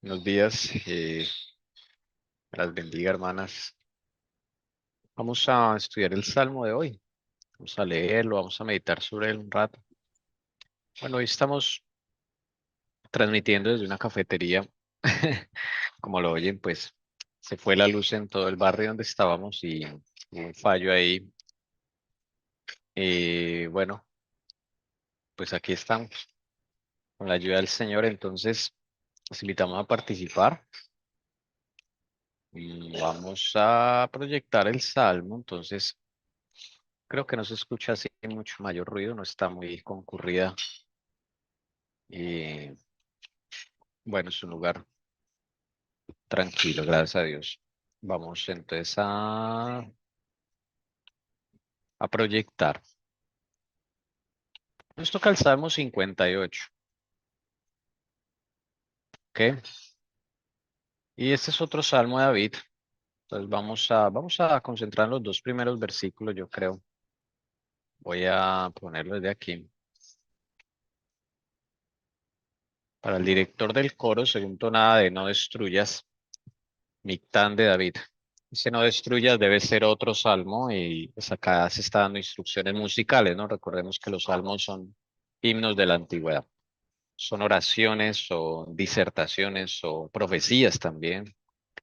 Buenos días, las bendiga, hermanas. Vamos a estudiar el Salmo de hoy. Vamos a leerlo, vamos a meditar sobre él un rato. Bueno, hoy estamos transmitiendo desde una cafetería. Como lo oyen, pues se fue la luz en todo el barrio donde estábamos y hubo un fallo ahí. Bueno, pues aquí estamos con la ayuda del Señor. Entonces, los invitamos a participar y vamos a proyectar el Salmo. Entonces, creo que no se escucha así mucho mayor ruido, no está muy concurrida. Y bueno, es un lugar tranquilo, gracias a Dios. Vamos entonces a proyectar. Nos toca el Salmo 58, ¿ok? Y este es otro Salmo de David. Entonces vamos a concentrar en los dos primeros versículos, yo creo. Voy a ponerlo desde aquí. Para el director del coro, según tonada de no destruyas, Mictán de David. Ese no destruyas debe ser otro salmo y pues acá se está dando instrucciones musicales, ¿no? Recordemos que los salmos son himnos de la antigüedad. Son oraciones o disertaciones o profecías también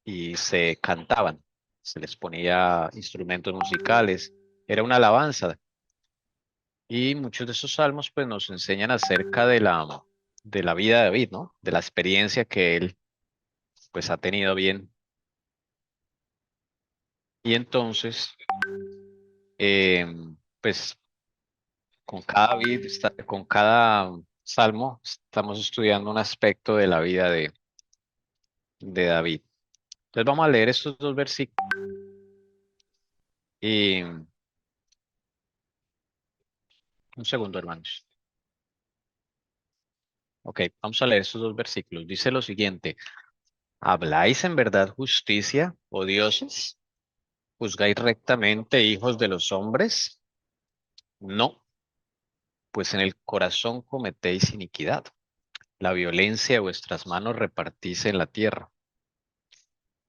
y se cantaban. Se les ponía instrumentos musicales. Era una alabanza. Y muchos de esos salmos pues nos enseñan acerca de la vida de David, ¿no? De la experiencia que él pues ha tenido bien. Y entonces, pues con cada salmo estamos estudiando un aspecto de la vida de David. Entonces vamos a leer estos dos versículos y un segundo, hermanos. Ok, vamos a leer estos dos versículos. Dice lo siguiente: ¿habláis en verdad justicia, oh dioses? ¿Juzgáis rectamente, hijos de los hombres? No, pues en el corazón cometéis iniquidad. La violencia de vuestras manos repartís en la tierra.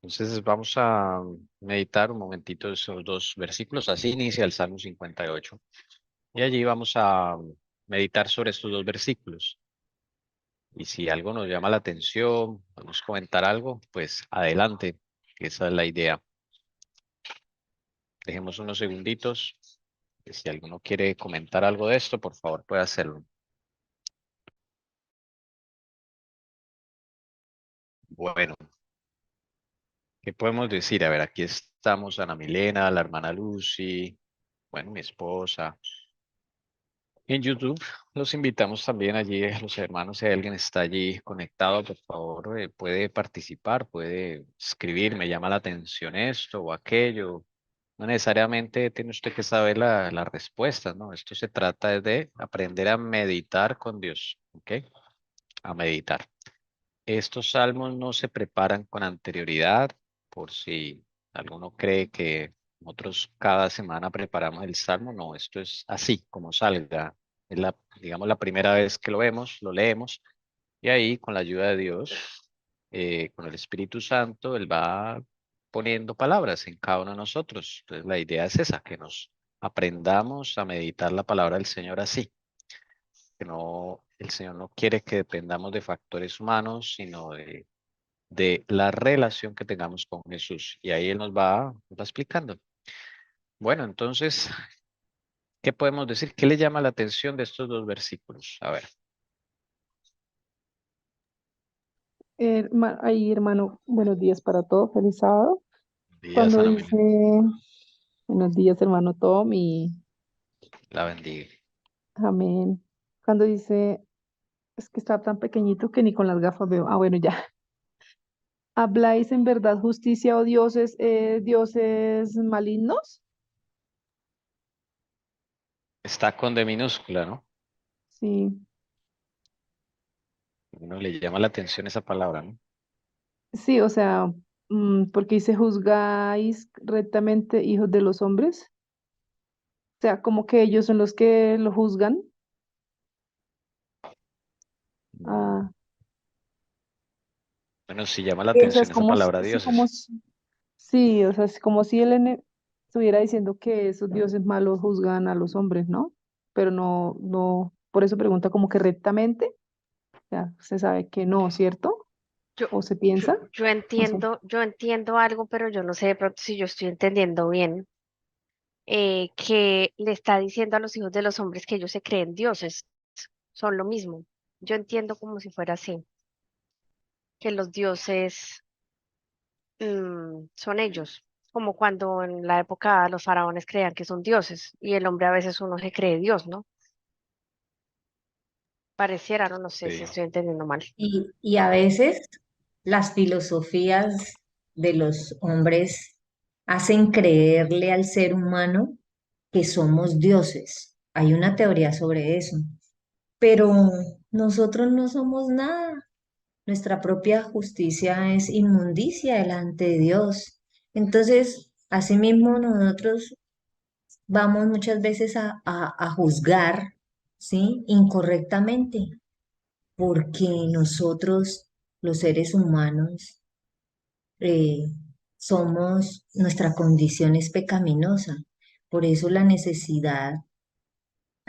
Entonces vamos a meditar un momentito esos dos versículos. Así inicia el Salmo 58. Y allí vamos a meditar sobre estos dos versículos. Y si algo nos llama la atención, vamos a comentar algo, pues adelante, que esa es la idea. Dejemos unos segunditos. Que si alguno quiere comentar algo de esto, por favor, puede hacerlo. Bueno, ¿qué podemos decir? A ver, aquí estamos Ana Milena, la hermana Lucy, bueno, mi esposa. En YouTube los invitamos también allí, a los hermanos, si alguien está allí conectado, por favor, puede participar, puede escribir, me llama la atención esto o aquello. No necesariamente tiene usted que saber las respuestas, ¿no? Esto se trata de aprender a meditar con Dios, ¿ok? A meditar. Estos salmos no se preparan con anterioridad, por si alguno cree que nosotros cada semana preparamos el salmo. No, esto es así, como salga. Es digamos, la primera vez que lo vemos, lo leemos, y ahí, con la ayuda de Dios, con el Espíritu Santo, Él va poniendo palabras en cada uno de nosotros. Entonces, la idea es esa, que nos aprendamos a meditar la palabra del Señor así, que no, el Señor no quiere que dependamos de factores humanos, sino de la relación que tengamos con Jesús. Y ahí Él nos va explicando. Bueno, entonces, ¿qué podemos decir? ¿Qué le llama la atención de estos dos versículos? A ver, Ahí, hermano, buenos días para todos, feliz sábado. días, Cuando Ana dice, Milena, buenos días, hermano Tom, y la bendiga. amén. Cuando dice, es que está tan pequeñito que ni con las gafas veo. Ah, bueno, ya. ¿Habláis en verdad justicia o dioses, dioses malignos? Está con D minúscula, ¿no? Sí, Uno le llama la atención esa palabra, ¿no? sí, o sea, porque dice, juzgáis rectamente, hijos de los hombres. O sea, como que ellos son los que lo juzgan. Mm, Ah, Bueno, si llama la o sea, es atención esa como, palabra sí, como, dioses. sí, o sea, es como si estuviera diciendo que esos dioses malos juzgan a los hombres, ¿no? Pero no, no, por eso pregunta como que rectamente, ya se sabe que no, ¿cierto? Yo, O se piensa, no sé. yo entiendo algo, pero yo no sé de pronto si yo estoy entendiendo bien, que le está diciendo a los hijos de los hombres que ellos se creen dioses, son lo mismo. Yo entiendo como si fuera así, que los dioses son ellos, como cuando en la época los faraones creían que son dioses y el hombre a veces uno se cree Dios, ¿no? Pareciera, no sé si Sí. estoy entendiendo mal. Y a veces las filosofías de los hombres hacen creerle al ser humano que somos dioses. Hay una teoría sobre eso, pero nosotros no somos nada. Nuestra propia justicia es inmundicia delante de Dios. Entonces, asimismo, nosotros vamos muchas veces a juzgar, ¿sí? Incorrectamente porque nosotros, los seres humanos, eh, nuestra condición es pecaminosa. Por eso la necesidad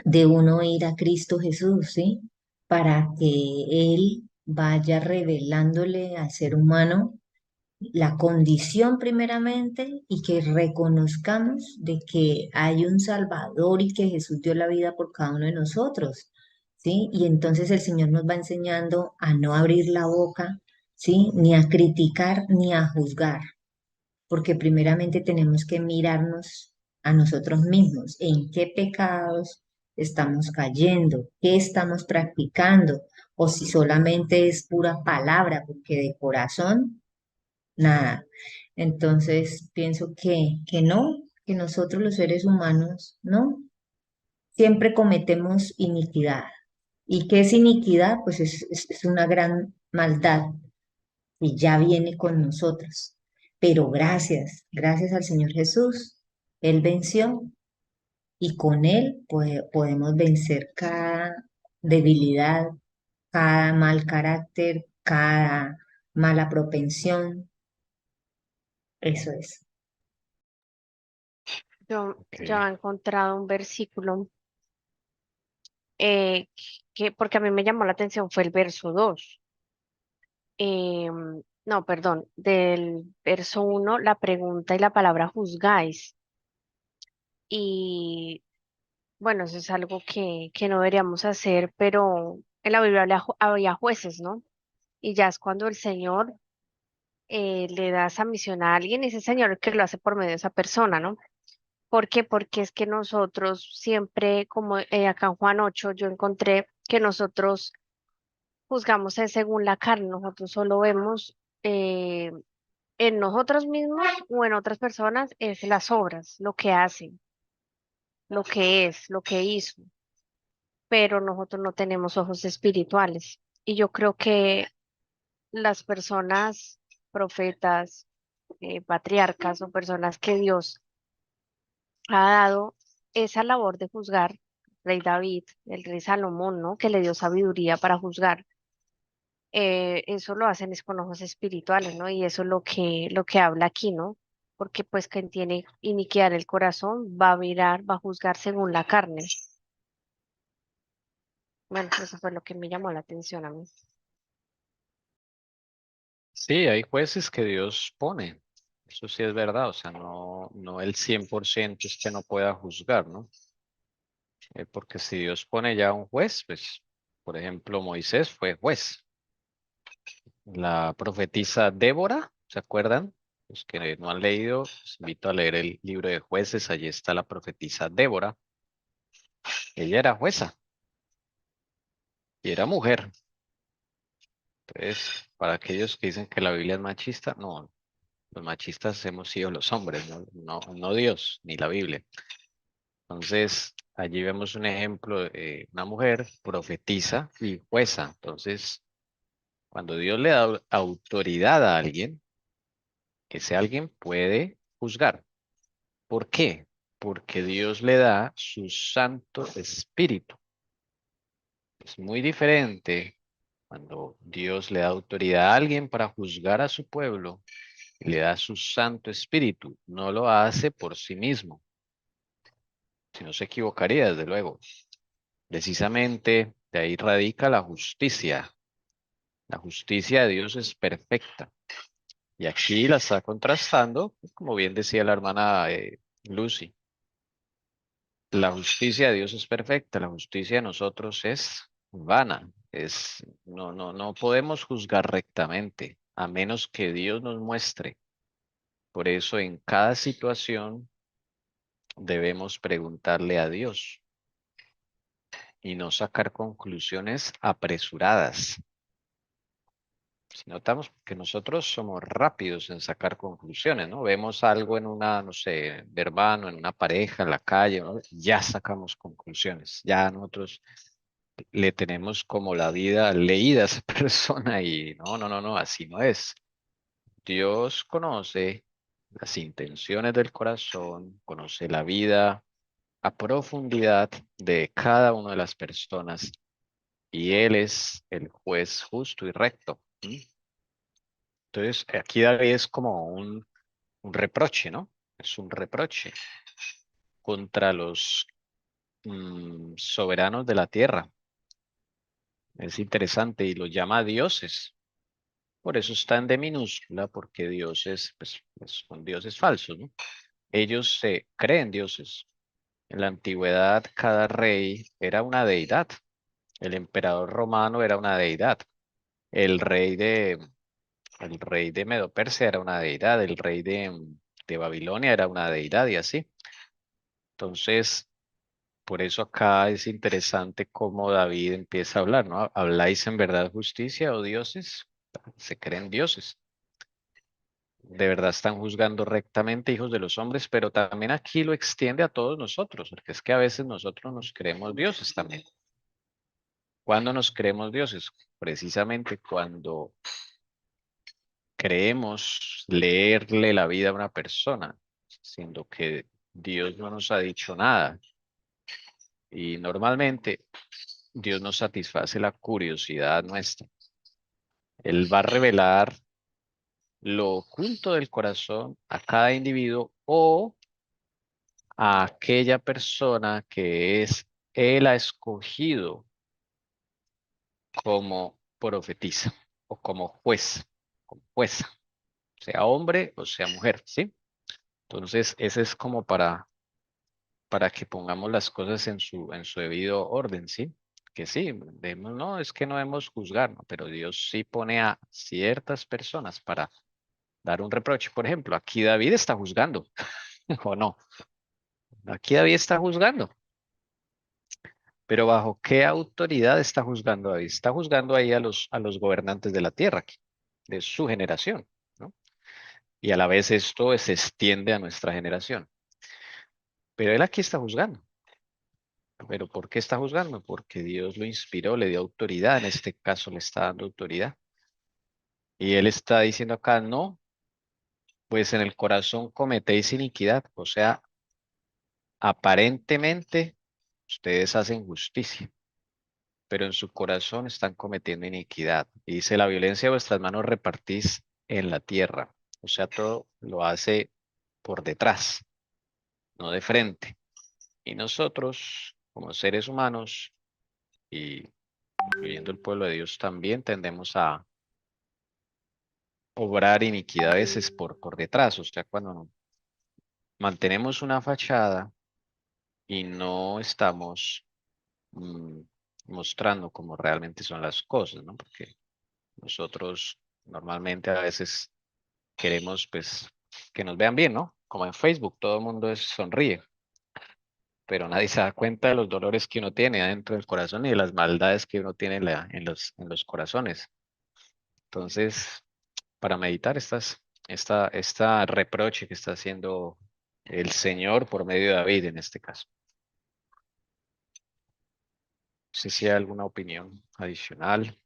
de uno ir a Cristo Jesús, ¿sí? Para que Él vaya revelándole al ser humano la condición primeramente y que reconozcamos de que hay un Salvador y que Jesús dio la vida por cada uno de nosotros, ¿sí? Y entonces el Señor nos va enseñando a no abrir la boca, ¿sí? Ni a criticar ni a juzgar, porque primeramente tenemos que mirarnos a nosotros mismos, en qué pecados estamos cayendo, qué estamos practicando, o si solamente es pura palabra, porque de corazón, nada. Entonces, pienso que no, que nosotros los seres humanos, no, siempre cometemos iniquidad. ¿Y qué es iniquidad? Pues es una gran maldad y ya viene con nosotros. Pero gracias al Señor Jesús, Él venció y con Él podemos vencer cada debilidad, cada mal carácter, cada mala propensión. Eso es. Yo Ok. ya he encontrado un versículo eh, porque a mí me llamó la atención, fue el verso 2. No, perdón, del verso 1, la pregunta y la palabra juzgáis. Y bueno, eso es algo que no deberíamos hacer, pero en la Biblia había jueces, ¿no? Y ya es cuando el Señor le da esa misión a alguien, y ese Señor el que lo hace por medio de esa persona, ¿no? ¿Por qué? Porque es que nosotros siempre, como acá en Juan 8, yo encontré que nosotros juzgamos es según la carne, nosotros solo vemos eh, en nosotros mismos o en otras personas es las obras, lo que hacen, lo que es, lo que hizo, pero nosotros no tenemos ojos espirituales. Y yo creo que las personas, profetas, patriarcas o personas que Dios ha dado esa labor de juzgar, rey David, el rey Salomón, ¿no? Que le dio sabiduría para juzgar. Eso lo hacen es con ojos espirituales, ¿no? Y eso es lo que habla aquí, ¿no? Porque pues quien tiene iniquidad en el corazón va a mirar, va a juzgar según la carne. Bueno, eso fue lo que me llamó la atención a mí. Sí, hay jueces que Dios pone. Eso sí es verdad. O sea, no el 100% es que no pueda juzgar, ¿no? Porque si Dios pone ya un juez, pues, por ejemplo, Moisés fue juez. La profetisa Débora, ¿se acuerdan? Los que no han leído, los invito a leer el libro de jueces. Allí está la profetisa Débora. Ella era jueza y era mujer. Entonces, para aquellos que dicen que la Biblia es machista, no, los machistas hemos sido los hombres, no Dios, ni la Biblia. Entonces, allí vemos un ejemplo de una mujer profetiza y jueza. Entonces, cuando Dios le da autoridad a alguien, ese alguien puede juzgar. ¿Por qué? Porque Dios le da su Santo Espíritu. Es muy diferente cuando Dios le da autoridad a alguien para juzgar a su pueblo y le da su Santo Espíritu. No lo hace por sí mismo, si no se equivocaría, desde luego. Precisamente de ahí radica la justicia. La justicia de Dios es perfecta. Y aquí la está contrastando, como bien decía la hermana Lucy. La justicia de Dios es perfecta, la justicia de nosotros es vana. No podemos juzgar rectamente, a menos que Dios nos muestre. Por eso en cada situación debemos preguntarle a Dios y no sacar conclusiones apresuradas. Si notamos que nosotros somos rápidos en sacar conclusiones, ¿no? Vemos algo en una, no sé, de hermano, en una pareja, en la calle, ¿no? Ya sacamos conclusiones. Ya nosotros le tenemos como la vida leída a esa persona y no, así no es. Dios conoce las intenciones del corazón, conoce la vida a profundidad de cada una de las personas y Él es el juez justo y recto. Entonces, aquí David es como un reproche, ¿no? Es un reproche contra los soberanos de la tierra. Es interesante y los llama dioses. Por eso están de minúscula, porque dioses, pues son dioses falsos, ¿no? Ellos se creen dioses. En la antigüedad, cada rey era una deidad. El emperador romano era una deidad. El rey de, el rey de Medo-Persia era una deidad. El rey de Babilonia era una deidad y así. Entonces, por eso acá es interesante cómo David empieza a hablar, ¿no? ¿Habláis en verdad justicia, oh dioses? Se creen dioses. De verdad están juzgando rectamente, hijos de los hombres, pero también aquí lo extiende a todos nosotros, porque es que a veces nosotros nos creemos dioses también. ¿Cuándo nos creemos dioses? Precisamente cuando creemos leerle la vida a una persona, siendo que Dios no nos ha dicho nada. Y normalmente Dios nos satisface la curiosidad nuestra. Él va a revelar lo oculto del corazón a cada individuo o a aquella persona que Él ha escogido como profetiza o como jueza, sea hombre o sea mujer, ¿sí? Entonces, ese es como para que pongamos las cosas en su debido orden, ¿sí? Que sí, no, es que no debemos juzgar, ¿no? Pero Dios sí pone a ciertas personas para dar un reproche. Por ejemplo, aquí David está juzgando, ¿o no? Aquí David está juzgando. Pero ¿bajo qué autoridad está juzgando David? Está juzgando ahí a los gobernantes de la tierra, de su generación, ¿no? Y a la vez esto se extiende a nuestra generación. Pero él aquí está juzgando. ¿Pero por qué está juzgando? Porque Dios lo inspiró, le dio autoridad, en este caso le está dando autoridad. Y él está diciendo acá, no, pues en el corazón cometéis iniquidad, o sea, aparentemente ustedes hacen justicia, pero en su corazón están cometiendo iniquidad. Y dice, la violencia de vuestras manos repartís en la tierra, o sea, todo lo hace por detrás, no de frente. Y nosotros, como seres humanos, y incluyendo el pueblo de Dios, también tendemos a obrar iniquidad a veces por detrás, o sea, cuando mantenemos una fachada y no estamos mm, mostrando cómo realmente son las cosas, ¿no? Porque nosotros normalmente a veces queremos, pues, que nos vean bien, ¿no? Como en Facebook, todo el mundo sonríe, pero nadie se da cuenta de los dolores que uno tiene adentro del corazón y de las maldades que uno tiene en los corazones. Entonces, para meditar esta reproche que está haciendo el Señor por medio de David en este caso. No sé si hay alguna opinión adicional.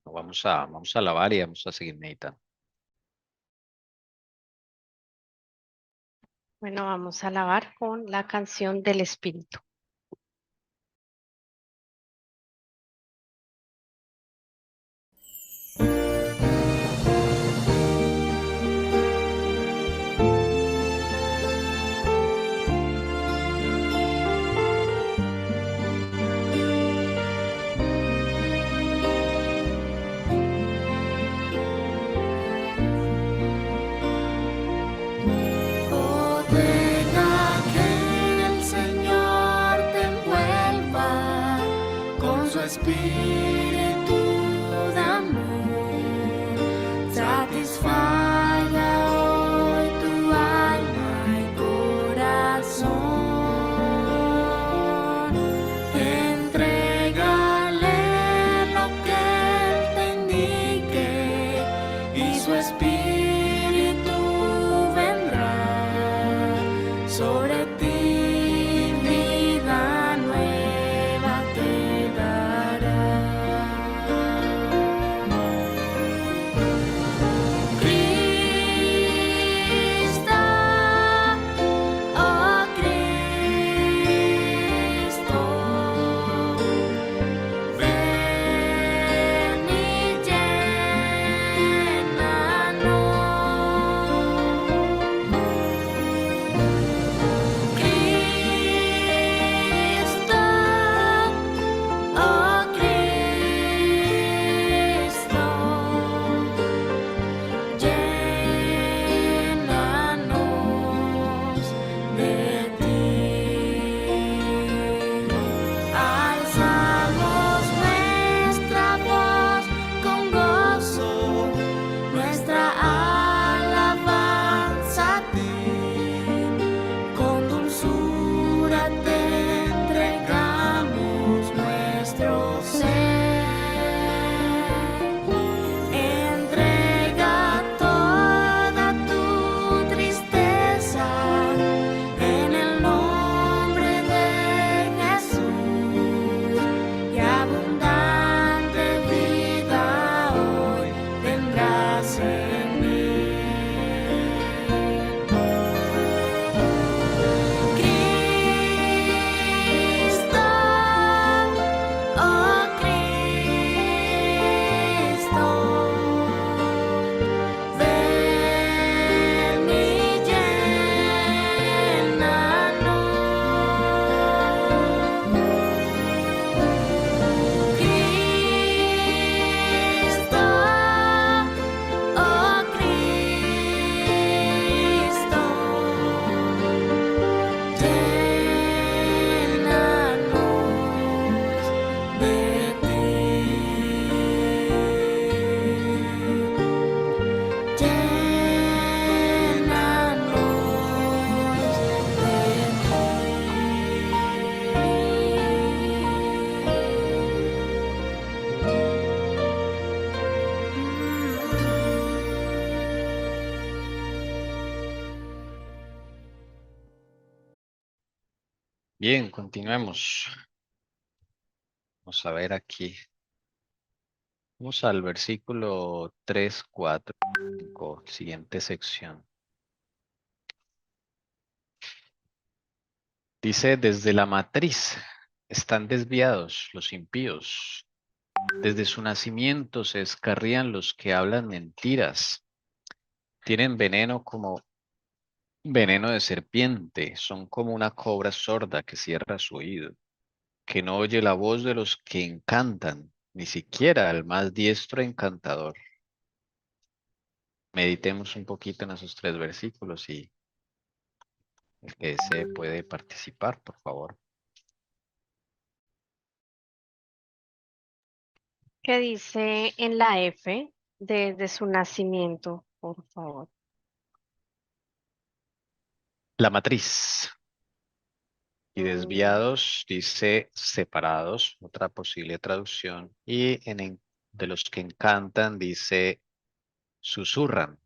Vamos a alabar y vamos a seguir meditando. Bueno, vamos a alabar con la canción del Espíritu. Ordena que el Señor te envuelva con su espíritu de amor. Satisfaga hoy tu alma y corazón. Entrégale lo que Él te indique y su espíritu sobre ti vida nueva te dará. Bien, continuemos. Vamos a ver aquí. Vamos al versículo 3, 4, 5, siguiente sección. Dice, desde la matriz están desviados los impíos. Desde su nacimiento se descarrían los que hablan mentiras. Tienen veneno como veneno de serpiente. Son como una cobra sorda que cierra su oído, que no oye la voz de los que encantan, ni siquiera al más diestro encantador. Meditemos un poquito en esos 3 versículos y el que se puede participar, por favor. ¿Qué dice en la F desde su nacimiento, por favor? La matriz. Y Mm, desviados dice separados, otra posible traducción. Y de los que encantan dice susurran.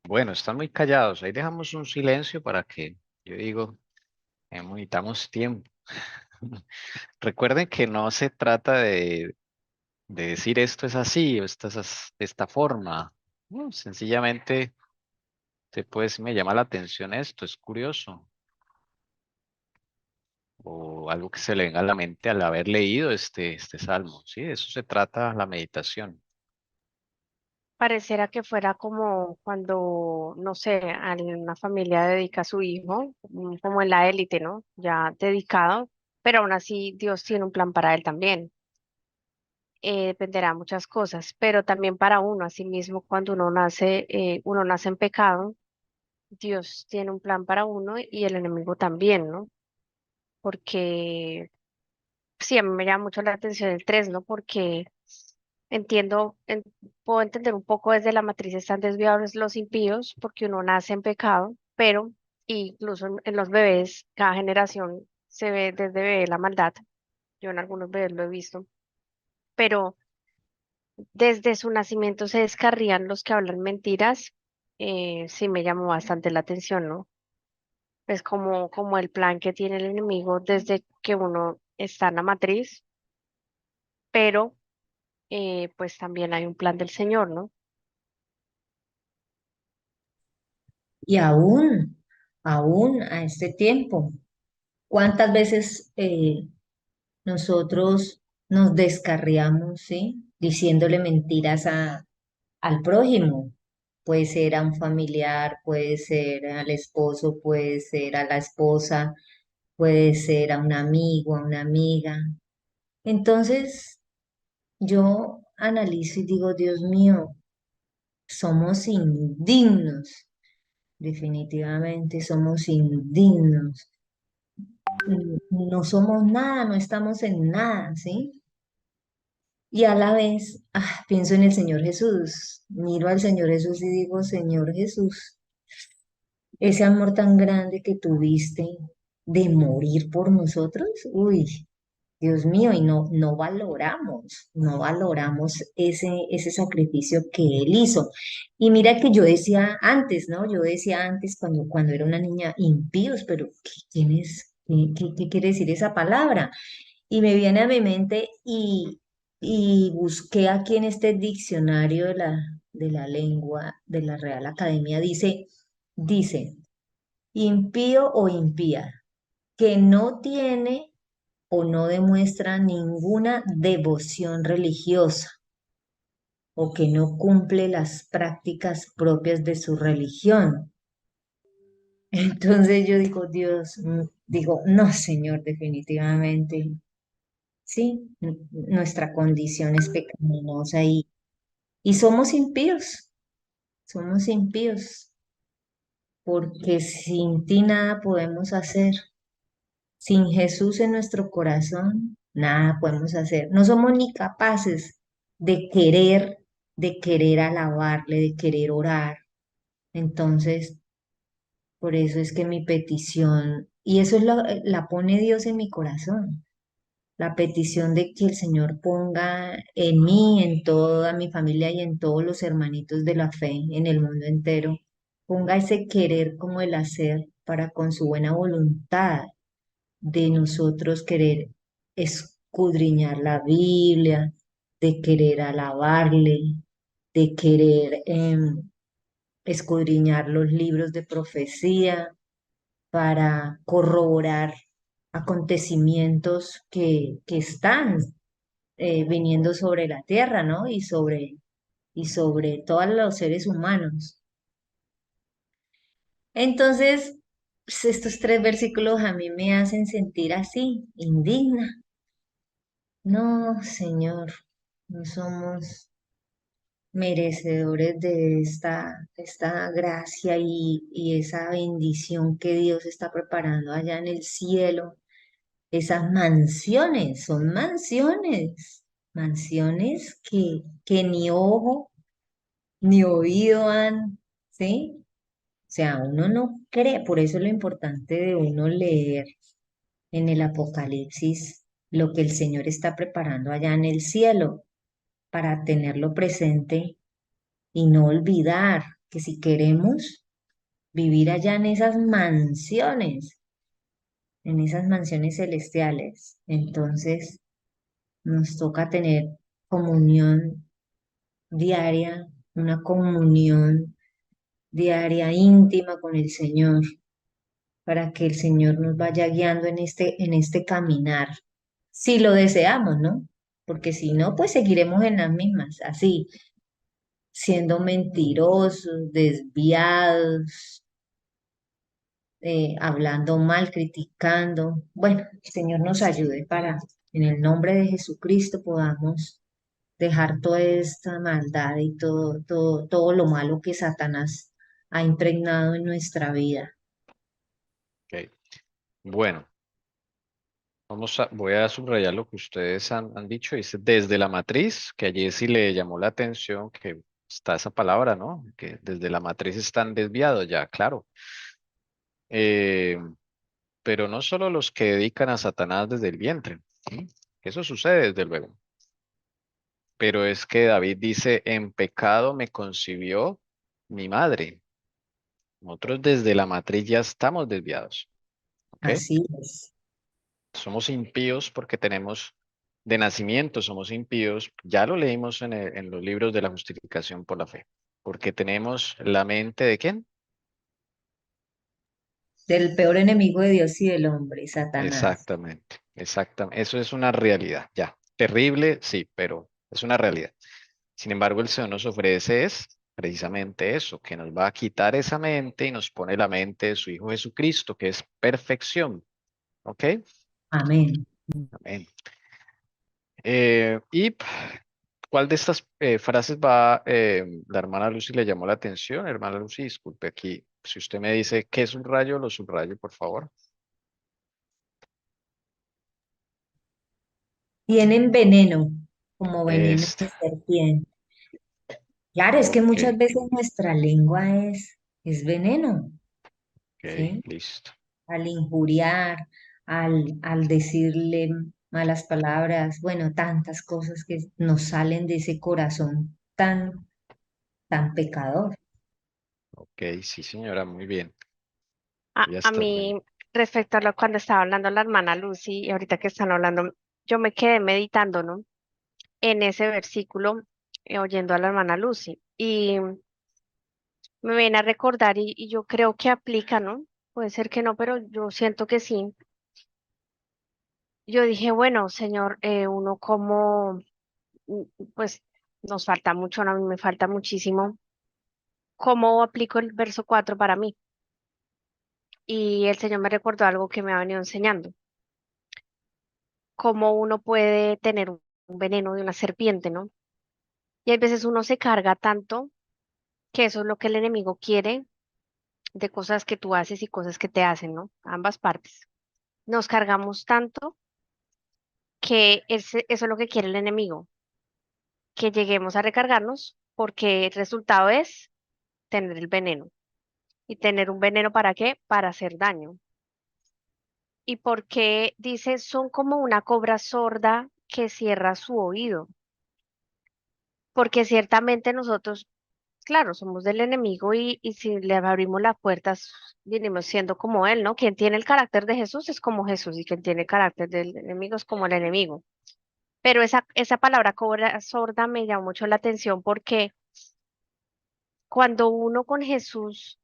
Bueno, están muy callados. Ahí dejamos un silencio para que, yo digo, necesitamos tiempo. Recuerden que no se trata de decir esto es así o esto es de esta forma. No, sencillamente se puede decir, me llama la atención esto, es curioso. O algo que se le venga a la mente al haber leído este salmo. Sí, de eso se trata la meditación. Pareciera que fuera como cuando, no sé, una familia dedica a su hijo, como en la élite, ¿no? Ya dedicado, pero aún así Dios tiene un plan para él también. Dependerá de muchas cosas, pero también para uno, así mismo, cuando uno nace en pecado, Dios tiene un plan para uno y el enemigo también, ¿no? Porque sí, a mí me llama mucho la atención el 3, ¿no? Porque entiendo, puedo entender un poco desde la matriz están desviados los impíos, porque uno nace en pecado, pero incluso en los bebés, cada generación se ve desde bebé la maldad. Yo en algunos bebés lo he visto, pero desde su nacimiento se descarrían los que hablan mentiras. Sí me llamó bastante la atención, ¿no? Es como el plan que tiene el enemigo desde que uno está en la matriz, pero pues también hay un plan del Señor, ¿no? Y aún a este tiempo, ¿cuántas veces nosotros nos descarriamos, ¿sí? Diciéndole mentiras al prójimo? Puede ser a un familiar, puede ser al esposo, puede ser a la esposa, puede ser a un amigo, a una amiga. Entonces, yo analizo y digo, Dios mío, somos indignos, definitivamente somos indignos. No somos nada, no estamos en nada, ¿sí? Y a la vez, pienso en el Señor Jesús, miro al Señor Jesús y digo, Señor Jesús, ese amor tan grande que tuviste de morir por nosotros, uy, Dios mío, y no valoramos ese sacrificio que Él hizo. Y mira que yo decía antes, ¿no? Yo decía antes cuando era una niña, impíos, pero ¿quién es? ¿Qué quiere decir esa palabra? Y me viene a mi mente y busqué aquí en este diccionario de la lengua de la Real Academia, dice, impío o impía, que no tiene o no demuestra ninguna devoción religiosa o que no cumple las prácticas propias de su religión. Entonces yo digo, Dios, digo, no, Señor, definitivamente, sí, nuestra condición es pecaminosa y somos impíos, porque sin ti nada podemos hacer. Sin Jesús en nuestro corazón, nada podemos hacer. No somos ni capaces de querer alabarle, de querer orar. Entonces, por eso es que mi petición, y eso la pone Dios en mi corazón, la petición de que el Señor ponga en mí, en toda mi familia y en todos los hermanitos de la fe en el mundo entero, ponga ese querer como el hacer para con su buena voluntad de nosotros querer escudriñar la Biblia, de querer alabarle, de querer escudriñar los libros de profecía para corroborar acontecimientos que están viniendo sobre la tierra, ¿no? Y sobre todos los seres humanos. Entonces, pues, estos tres versículos a mí me hacen sentir así, indigna. No, Señor, no somos merecedores de esta gracia y esa bendición que Dios está preparando allá en el cielo. Esas mansiones, son mansiones, mansiones que ni ojo ni oído han, ¿sí? O sea, uno no cree, por eso es lo importante de uno leer en el Apocalipsis lo que el Señor está preparando allá en el cielo, para tenerlo presente y no olvidar que si queremos vivir allá en esas mansiones celestiales, entonces nos toca tener comunión diaria, una comunión diaria íntima con el Señor, para que el Señor nos vaya guiando en este caminar, si lo deseamos, ¿no? Porque si no, pues seguiremos en las mismas, así, siendo mentirosos, desviados, hablando mal, criticando. Bueno, el Señor nos ayude para, en el nombre de Jesucristo, podamos dejar toda esta maldad y todo lo malo que Satanás ha impregnado en nuestra vida. Ok. Bueno, voy a subrayar lo que ustedes han dicho. Dice desde la matriz, que allí sí le llamó la atención que está esa palabra, ¿no? Que desde la matriz están desviados ya, claro. Eh, pero no solo los que dedican a Satanás desde el vientre, ¿sí? Eso sucede desde luego. Pero es que David dice, en pecado me concibió mi madre. Nosotros desde la matriz ya estamos desviados, ¿ok? Así es. Somos impíos porque tenemos de nacimiento, somos impíos. Ya lo leímos en los libros de la justificación por la fe. Porque tenemos la mente de ¿quién? Del peor enemigo de Dios y del hombre, Satanás. Exactamente, exactamente. Eso es una realidad, ya. Terrible, sí, pero es una realidad. Sin embargo, el Señor nos ofrece es precisamente eso, que nos va a quitar esa mente y nos pone la mente de su Hijo Jesucristo, que es perfección. ¿Ok? Amén. Amén. ¿Cuál de estas frases la hermana Lucy le llamó la atención? Hermana Lucy, disculpe aquí. Si usted me dice qué es un rayo, lo subrayo, por favor. Tienen veneno, como veneno Este, de serpiente. Claro, es que ok, muchas veces nuestra lengua es veneno, ok, ¿sí? listo. Al injuriar, al decirle malas palabras, bueno, tantas cosas que nos salen de ese corazón tan pecador. Ok, sí, señora, muy bien. Ya A estás bien. mí, respecto a lo cuando estaba hablando la hermana Lucy y ahorita que están hablando, yo me quedé meditando, ¿no? En ese versículo, oyendo a la hermana Lucy. Y me viene a recordar y yo creo que aplica, ¿no? Puede ser que no, pero yo siento que sí. Yo dije, bueno, Señor, uno como, mm, pues nos falta mucho, ¿no? A mí me falta muchísimo. ¿Cómo aplico el verso 4 para mí? Y el Señor me recordó algo que me ha venido enseñando. Cómo uno puede tener un veneno de una serpiente, ¿no? Y hay veces uno se carga tanto que eso es lo que el enemigo quiere de cosas que tú haces y cosas que te hacen, ¿no? Ambas partes. Nos cargamos tanto que eso es lo que quiere el enemigo, que lleguemos a recargarnos porque el resultado es tener el veneno. ¿Y tener un veneno para qué? Para hacer daño. Y porque dice, son como una cobra sorda que cierra su oído. Porque ciertamente nosotros claro, somos del enemigo y si le abrimos las puertas, venimos siendo como él, ¿no? Quien tiene el carácter de Jesús es como Jesús y quien tiene el carácter del enemigo es como el enemigo. Pero esa palabra cobra sorda me llamó mucho la atención porque cuando uno con Jesús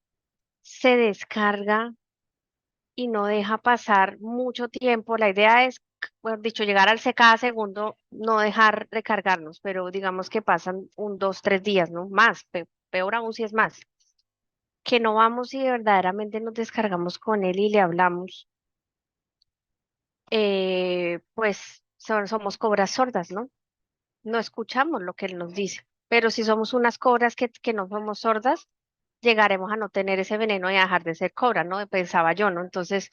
se descarga y no deja pasar mucho tiempo, la idea es, mejor dicho, llegar al C cada segundo, no dejar recargarnos, pero digamos que pasan 2, 3 días, ¿no? Más, peor aún si es más, que no vamos y verdaderamente nos descargamos con él y le hablamos, pues somos cobras sordas, ¿no? No escuchamos lo que él nos dice, pero si somos unas cobras que no somos sordas, llegaremos a no tener ese veneno y a dejar de ser cobra, ¿no? Pensaba yo, ¿no? Entonces,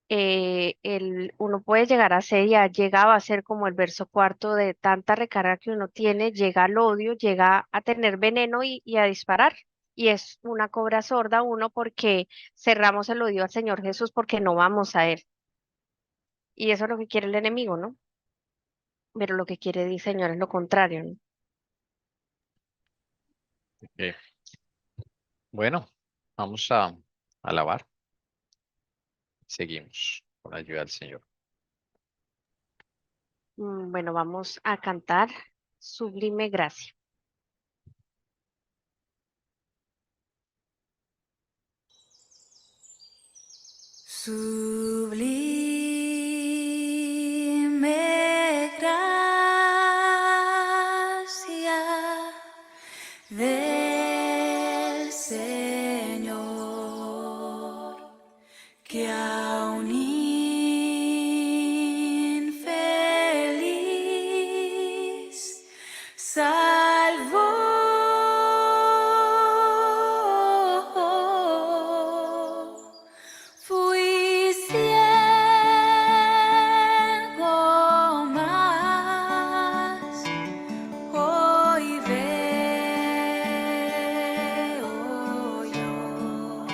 uno puede llegar a ser, ya llegaba a ser como el verso cuarto de tanta recarga que uno tiene, llega al odio, llega a tener veneno y a disparar. Y es una cobra sorda uno porque cerramos el odio al Señor Jesús porque no vamos a Él. Y eso es lo que quiere el enemigo, ¿no? Pero lo que quiere el Señor es lo contrario, ¿no? Ok. Bueno, vamos a alabar. Seguimos con la ayuda del Señor. Bueno, vamos a cantar Sublime Gracia. Sublime gracia del Señor, que a un infeliz salvó. Fui ciego, mas hoy veo yo.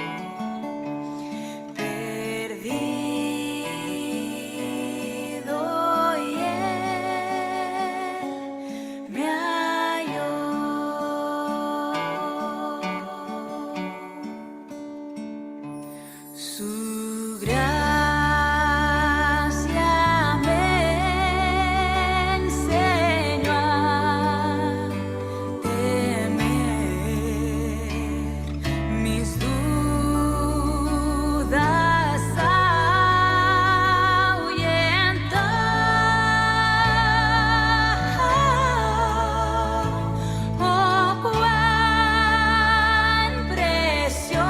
Perdido y él me halló. Su gracia me enseñó a temer, mis dudas ahuyentó. Oh, cuán precioso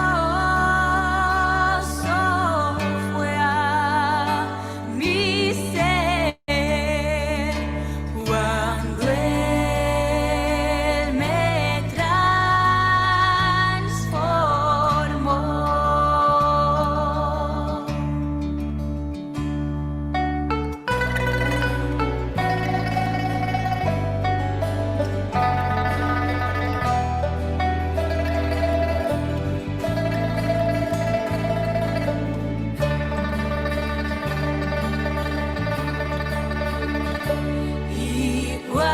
fue a mi ser cuando Él me transformó. Y cuando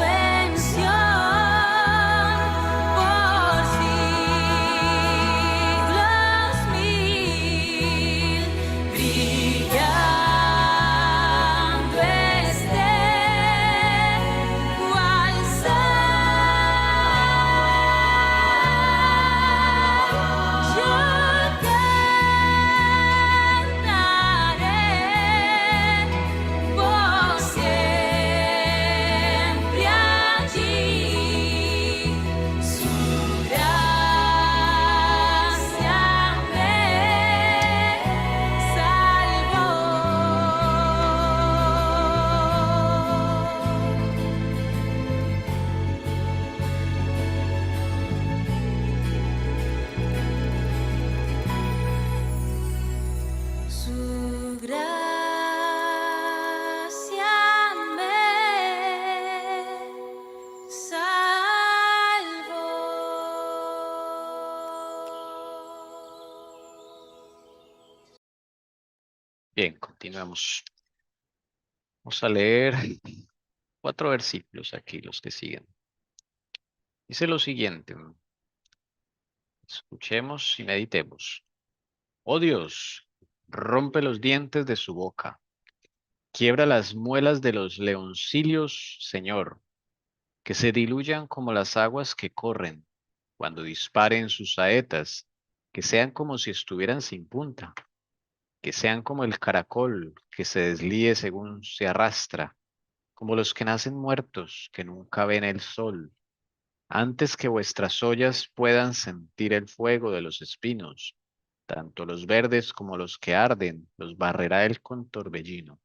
en Sión por siglos mil brillando esté cual sol, yo cantaré por siempre allí. Su gracia me salvó. Su gracia me salvó. Bien, continuamos. Vamos a leer 4 versículos aquí, los que siguen. Dice lo siguiente. Escuchemos y meditemos. Oh Dios, rompe los dientes de su boca. Quiebra las muelas de los leoncillos, Señor, que se diluyan como las aguas que corren cuando disparen sus saetas, que sean como si estuvieran sin punta, que sean como el caracol que se deslíe según se arrastra, como los que nacen muertos, que nunca ven el sol, antes que vuestras ollas puedan sentir el fuego de los espinos, tanto los verdes como los que arden, los barrerá él con torbellino.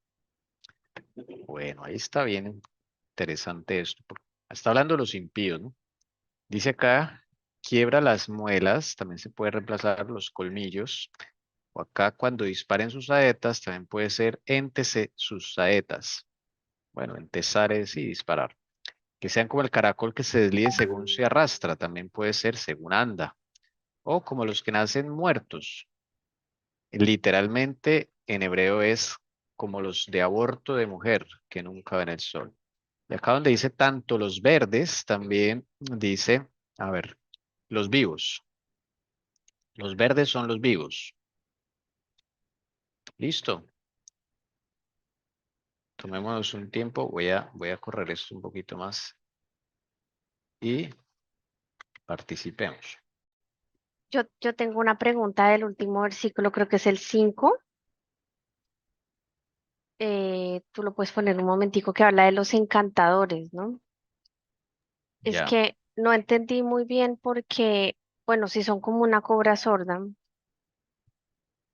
Bueno, ahí está bien interesante esto. Está hablando de los impíos, ¿no? Dice acá, quiebra las muelas, también se puede reemplazar los colmillos, o acá cuando disparen sus saetas, también puede ser éntese sus saetas. Bueno, entesar es y disparar. Que sean como el caracol que se deslíe según se arrastra, también puede ser según anda. O como los que nacen muertos. Literalmente en hebreo es como los de aborto de mujer que nunca ven el sol. Y acá donde dice tanto los verdes, también dice, a ver, los vivos. Los verdes son los vivos. Listo. Tomémonos un tiempo. Voy a correr esto un poquito más y participemos. Yo tengo una pregunta del último versículo, creo que es el 5. Tú lo puedes poner un momentico que habla de los encantadores, ¿no? Es Ya. que no entendí muy bien porque, bueno, si son como una cobra sorda,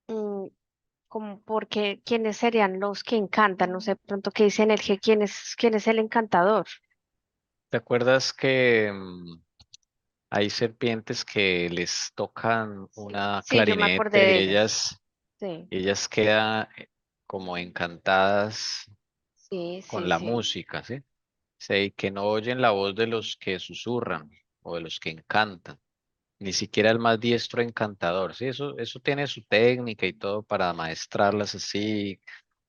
mm, como porque quiénes serían los que encantan, no sé, pronto que dicen el que quién es el encantador. ¿Te acuerdas que hay serpientes que les tocan una Sí, yo me acordé clarinete de y ellas. Sí, ellas quedan como encantadas sí, con sí, la sí. música, ¿sí? Sí, que no oyen la voz de los que susurran o de los que encantan, ni siquiera el más diestro encantador, ¿sí? Eso tiene su técnica y todo para maestrarlas así,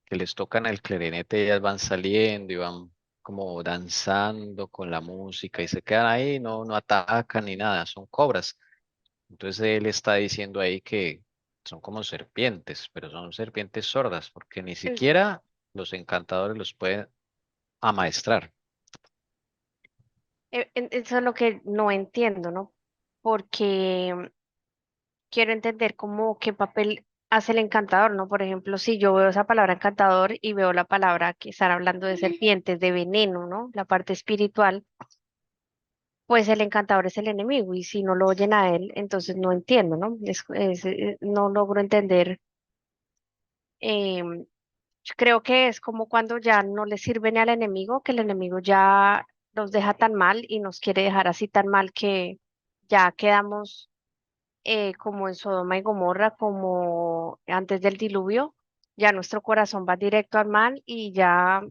que les tocan el clarinete, ellas van saliendo y van como danzando con la música y se quedan ahí, no atacan ni nada, son cobras. Entonces él está diciendo ahí que son como serpientes, pero son serpientes sordas, porque ni Es- siquiera los encantadores los pueden amaestrar. Eso es lo que no entiendo, ¿no? Porque quiero entender cómo qué papel hace el encantador, ¿no? Por ejemplo, si yo veo esa palabra encantador y veo la palabra que están hablando de serpientes, de veneno, ¿no? La parte espiritual, pues el encantador es el enemigo y si no lo oyen a él, entonces no entiendo, ¿no? No logro entender. Yo creo que es como cuando ya no le sirven al enemigo, que el enemigo ya nos deja tan mal y nos quiere dejar así tan mal que ya quedamos como en Sodoma y Gomorra, como antes del diluvio, ya nuestro corazón va directo al mal y ya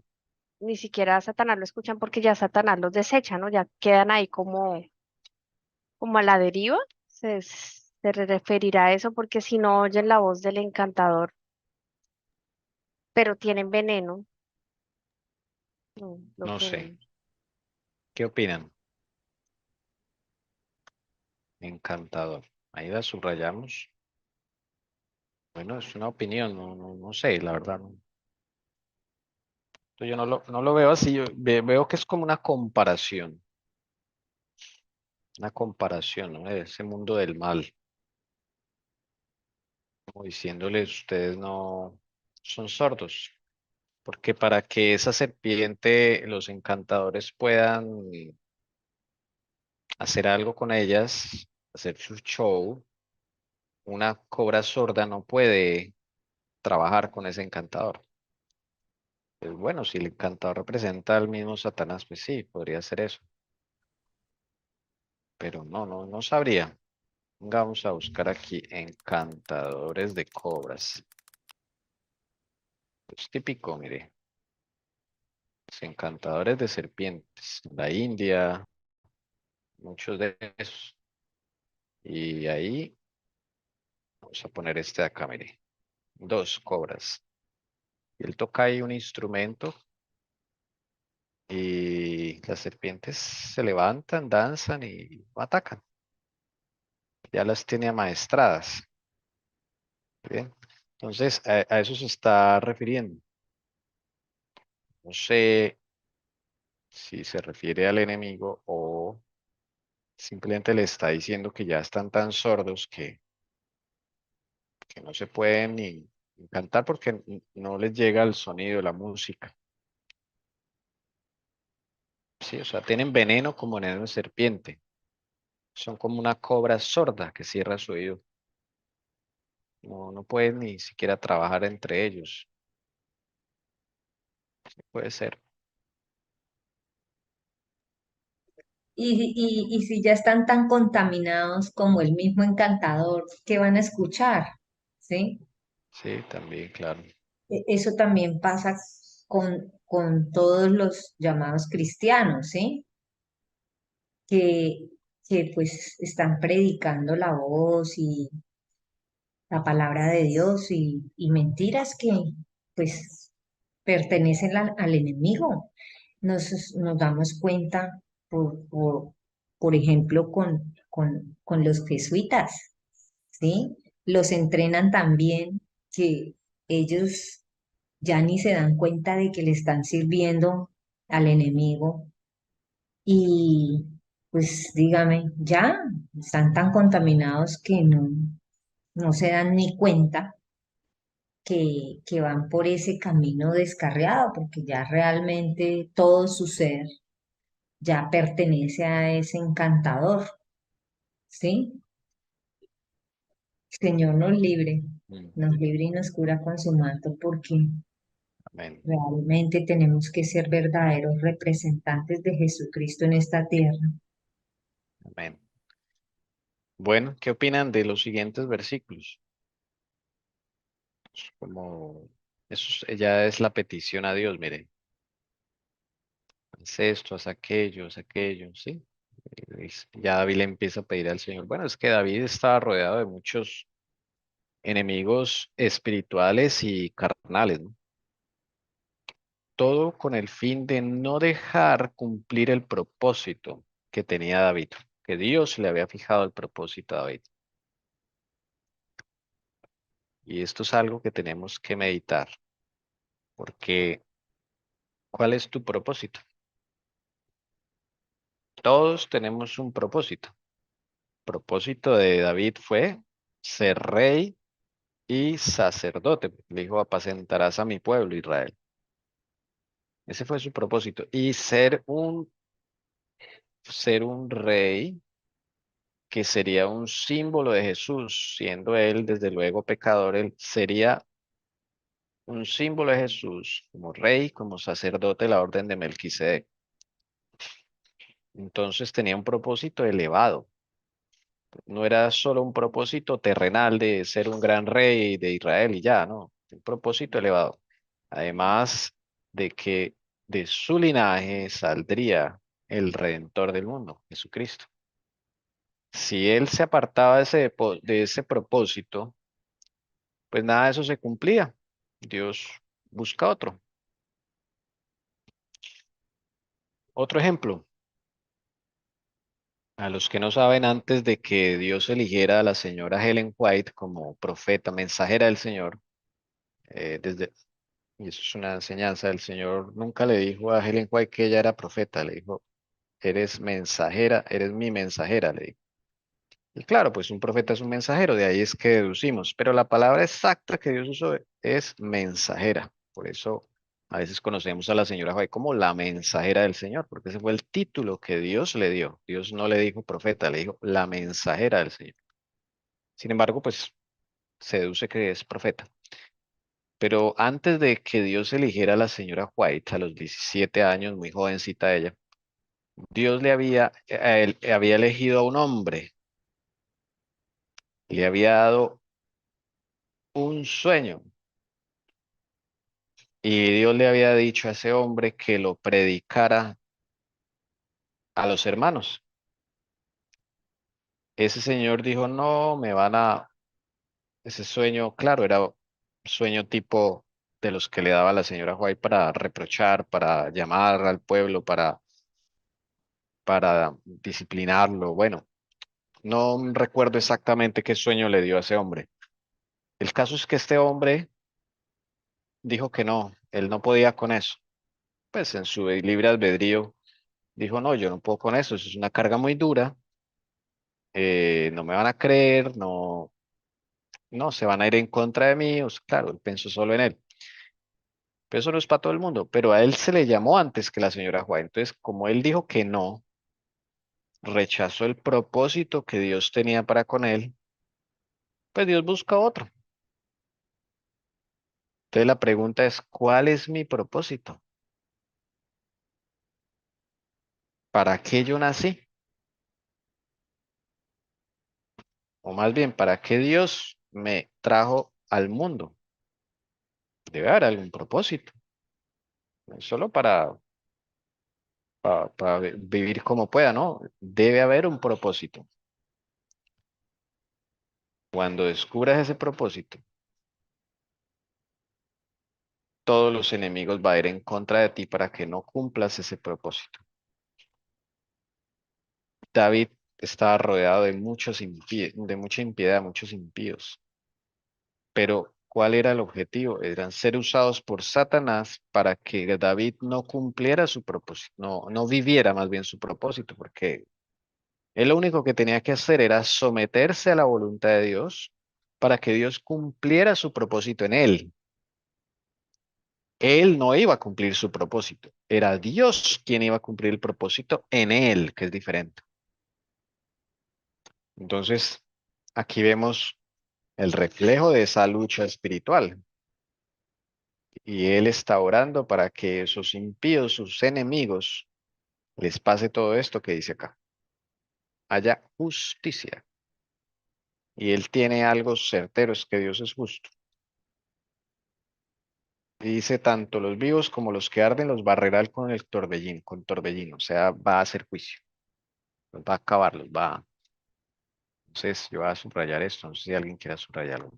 ni siquiera a Satanás lo escuchan porque ya Satanás los desecha, ¿no? Ya quedan ahí como a la deriva, se referirá a eso porque si no oyen la voz del encantador, pero tienen veneno, lo No sé, que ¿qué opinan? Encantador. Ahí la subrayamos. Bueno, es una opinión, no sé, la verdad. Yo no lo veo así, yo veo que es como una comparación, ¿no? De ese mundo del mal, como diciéndoles, ustedes no son sordos, porque para que esa serpiente, los encantadores puedan hacer algo con ellas, hacer su show, una cobra sorda no puede trabajar con ese encantador. Pues bueno, si el encantador representa al mismo Satanás, pues sí, podría ser eso, pero no sabría. Vamos a buscar aquí encantadores de cobras. Es típico, mire, los encantadores de serpientes. La India, muchos de esos. Y ahí vamos a poner este de acá, mire. Dos cobras. Y él toca ahí un instrumento y y las serpientes se levantan, danzan y atacan. Ya las tiene amaestradas. Bien. Entonces, a eso se está refiriendo. No sé si se refiere al enemigo o simplemente le está diciendo que ya están tan sordos que no se pueden ni cantar porque no les llega el sonido de la música. Sí, o sea, tienen veneno como veneno de serpiente. Son como una cobra sorda que cierra su oído. No pueden ni siquiera trabajar entre ellos. Sí, puede ser. Y si ya están tan contaminados como el mismo encantador, ¿qué van a escuchar? ¿Sí? Sí, también, claro. Eso también pasa con todos los llamados cristianos, ¿sí? Que, que pues están predicando la voz y la palabra de Dios y mentiras que pues pertenecen al enemigo. Nos damos cuenta, por ejemplo, con los jesuitas, ¿sí? Los entrenan tan bien que ellos ya ni se dan cuenta de que le están sirviendo al enemigo y pues dígame, ya están tan contaminados que no se dan ni cuenta que van por ese camino descarriado, porque ya realmente todo su ser ya pertenece a ese encantador, ¿sí? Señor Mm, nos libre y nos cura con su manto, porque amén, realmente tenemos que ser verdaderos representantes de Jesucristo en esta tierra. amén. Bueno, ¿qué opinan de los siguientes versículos? Como ya es la petición a Dios, miren. Haz esto, haz aquello, ¿sí? Ya David le empieza a pedir al Señor. Bueno, es que David estaba rodeado de muchos enemigos espirituales y carnales, ¿no? Todo con el fin de no dejar cumplir el propósito que tenía David, que Dios le había fijado el propósito a David. Y esto es algo que tenemos que meditar, porque ¿cuál es tu propósito? Todos tenemos un propósito. El propósito de David fue ser rey y sacerdote. Le dijo, apacentarás a mi pueblo Israel. Ese fue su propósito. Y ser un rey que sería un símbolo de Jesús, siendo él desde luego pecador, él sería un símbolo de Jesús como rey, como sacerdote de la orden de Melquisedec. Entonces tenía un propósito elevado. No era solo un propósito terrenal de ser un gran rey de Israel y ya, no, un propósito elevado. Además de que de su linaje saldría el Redentor del mundo, Jesucristo. Si él se apartaba de ese propósito, pues nada de eso se cumplía. Dios busca otro. Otro ejemplo, a los que no saben, antes de que Dios eligiera a la señora Helen White como profeta, mensajera del Señor, desde, y eso es una enseñanza, el Señor nunca le dijo a Helen White que ella era profeta, le dijo, eres mensajera, eres mi mensajera, le dijo. Y claro, pues un profeta es un mensajero, de ahí es que deducimos, pero la palabra exacta que Dios usó es mensajera. Por eso a veces conocemos a la señora White como la mensajera del Señor, porque ese fue el título que Dios le dio. Dios no le dijo profeta, le dijo la mensajera del Señor. Sin embargo, pues se deduce que es profeta. Pero antes de que Dios eligiera a la señora White, a los 17 años, muy jovencita ella, Dios a él, había elegido a un hombre, le había dado un sueño y Dios le había dicho a ese hombre que lo predicara a los hermanos. Ese señor dijo, no, ese sueño, claro, era un sueño tipo de los que le daba la señora White para reprochar, para llamar al pueblo, para para disciplinarlo. Bueno, no recuerdo exactamente qué sueño le dio a ese hombre. El caso es que este hombre dijo que no, él no podía con eso. Pues en su libre albedrío dijo, no, yo no puedo con eso es una carga muy dura, no me van a creer, no, no, se van a ir en contra de mí. O sea, claro, él pensó solo en él. Pero eso no es para todo el mundo, pero a él se le llamó antes que la señora Juárez. Entonces, como él dijo que no, rechazó el propósito que Dios tenía para con él, pues Dios busca otro. Entonces la pregunta es, ¿cuál es mi propósito? ¿Para qué yo nací? O más bien, ¿para qué Dios me trajo al mundo? Debe haber algún propósito, no es solo para vivir como pueda, ¿no? Debe haber un propósito. Cuando descubras ese propósito, todos los enemigos van a ir en contra de ti para que no cumplas ese propósito. David estaba rodeado de de mucha impiedad, muchos impíos. Pero, ¿cuál era el objetivo? Eran ser usados por Satanás para que David no cumpliera su propósito, no viviera más bien su propósito, porque él lo único que tenía que hacer era someterse a la voluntad de Dios para que Dios cumpliera su propósito en él. Él no iba a cumplir su propósito, era Dios quien iba a cumplir el propósito en él, que es diferente. Entonces, aquí vemos el reflejo de esa lucha espiritual. Y él está orando para que esos impíos, sus enemigos, les pase todo esto que dice acá. Haya justicia. Y él tiene algo certero, es que Dios es justo. Y dice, tanto los vivos como los que arden los barrerá él con el torbellino, con torbellino. O sea, va a hacer juicio. Los va a acabar, los va a... Entonces, yo voy a subrayar esto. No sé si alguien quiera subrayarlo.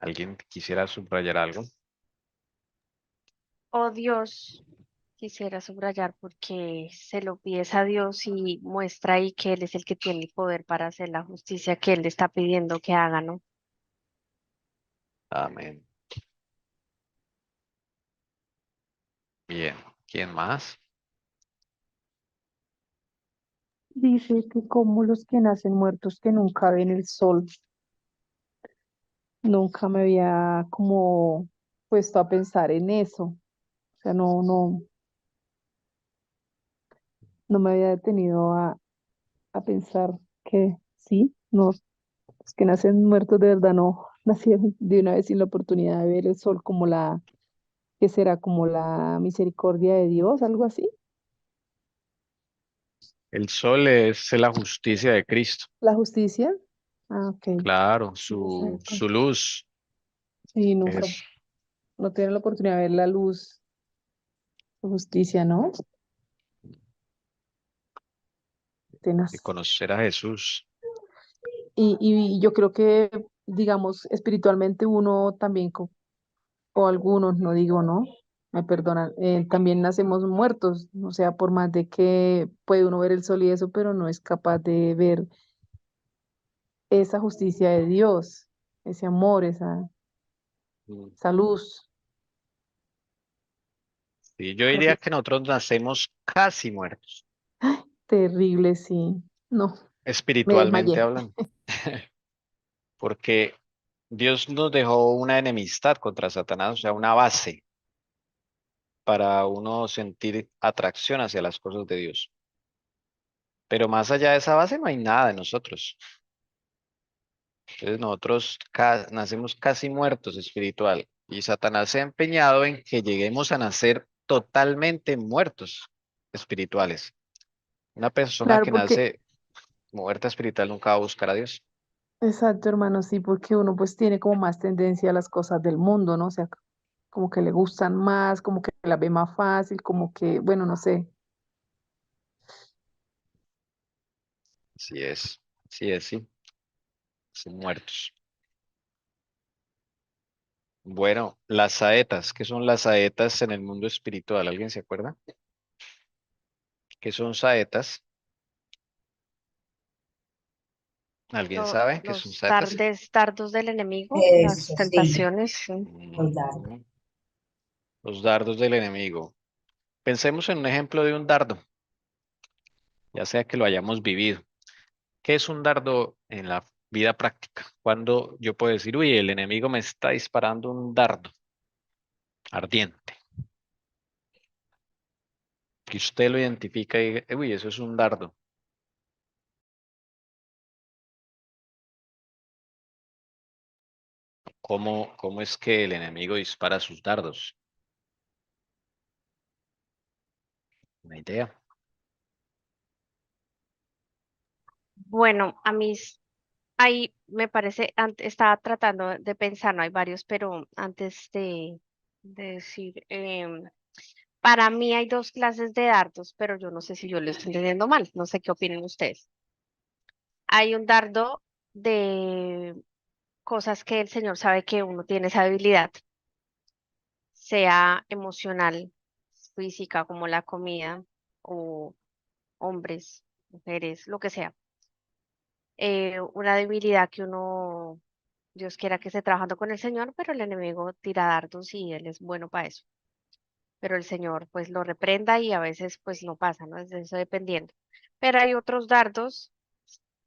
¿Alguien quisiera subrayar algo? Oh Dios, quisiera subrayar porque se lo pides a Dios y muestra ahí que Él es el que tiene el poder para hacer la justicia que Él le está pidiendo que haga, ¿no? Amén. Bien. ¿Quién más? Dice que como los que nacen muertos que nunca ven el sol. Nunca me había como puesto a pensar en eso. O sea, no me había detenido a pensar que sí, no, los que nacen muertos de verdad no nacieron de una vez sin la oportunidad de ver el sol como que será como la misericordia de Dios, algo así. El sol es la justicia de Cristo. La justicia. Ah, ok. Claro, Exacto. su luz Sí, nunca, es no tienen la oportunidad de ver la luz, su justicia, ¿no? de Tenaz. conocer a Jesús. Y yo creo que, digamos, espiritualmente uno también, o algunos, no digo, ¿no? Me perdonan, también nacemos muertos, o sea, por más de que puede uno ver el sol y eso, pero no es capaz de ver esa justicia de Dios, ese amor, Mm. esa luz. Y yo Creo que diría es que nosotros nacemos casi muertos, terrible, sí. No, me espiritualmente desmayé. hablando, porque Dios nos dejó una enemistad contra Satanás, o sea, una base para uno sentir atracción hacia las cosas de Dios. Pero más allá de esa base no hay nada de nosotros. Entonces nosotros nacemos casi muertos espiritual y Satanás se ha empeñado en que lleguemos a nacer totalmente muertos espirituales. Una persona Claro, que porque, nace muerta espiritual nunca va a buscar a Dios. exacto, hermano, sí, porque uno pues tiene como más tendencia a las cosas del mundo, ¿no? O sea, como que le gustan más, como que la ve más fácil, como que, bueno, no sé. Sí es, sí, son muertos. Bueno, las saetas, ¿qué son las saetas en el mundo espiritual? ¿Alguien se acuerda? ¿Qué son saetas? ¿Alguien sabe qué son Los saetas? dardos del enemigo, las Eso sí, tentaciones, sí. los dardos. Mm, Los dardos del enemigo. Pensemos en un ejemplo de un dardo, ya sea que lo hayamos vivido. ¿Qué es un dardo en la vida práctica? Cuando yo puedo decir, uy, el enemigo me está disparando un dardo ardiente, que usted lo identifica y diga, uy, eso es un dardo. ¿Cómo es que el enemigo dispara sus dardos? Una idea. Bueno, ahí me parece, estaba tratando de pensar, no hay varios, pero antes de decir, para mí hay dos clases de dardos, pero yo no sé si yo lo estoy entendiendo mal, no sé qué opinen ustedes. Hay un dardo de cosas que el Señor sabe que uno tiene esa habilidad, sea emocional, física, como la comida, o hombres, mujeres, lo que sea. Una debilidad que uno, Dios quiera que esté trabajando con el Señor, pero el enemigo tira dardos y él es bueno para eso. Pero el Señor pues lo reprenda y a veces pues no pasa, ¿no? Es de eso dependiendo. Pero hay otros dardos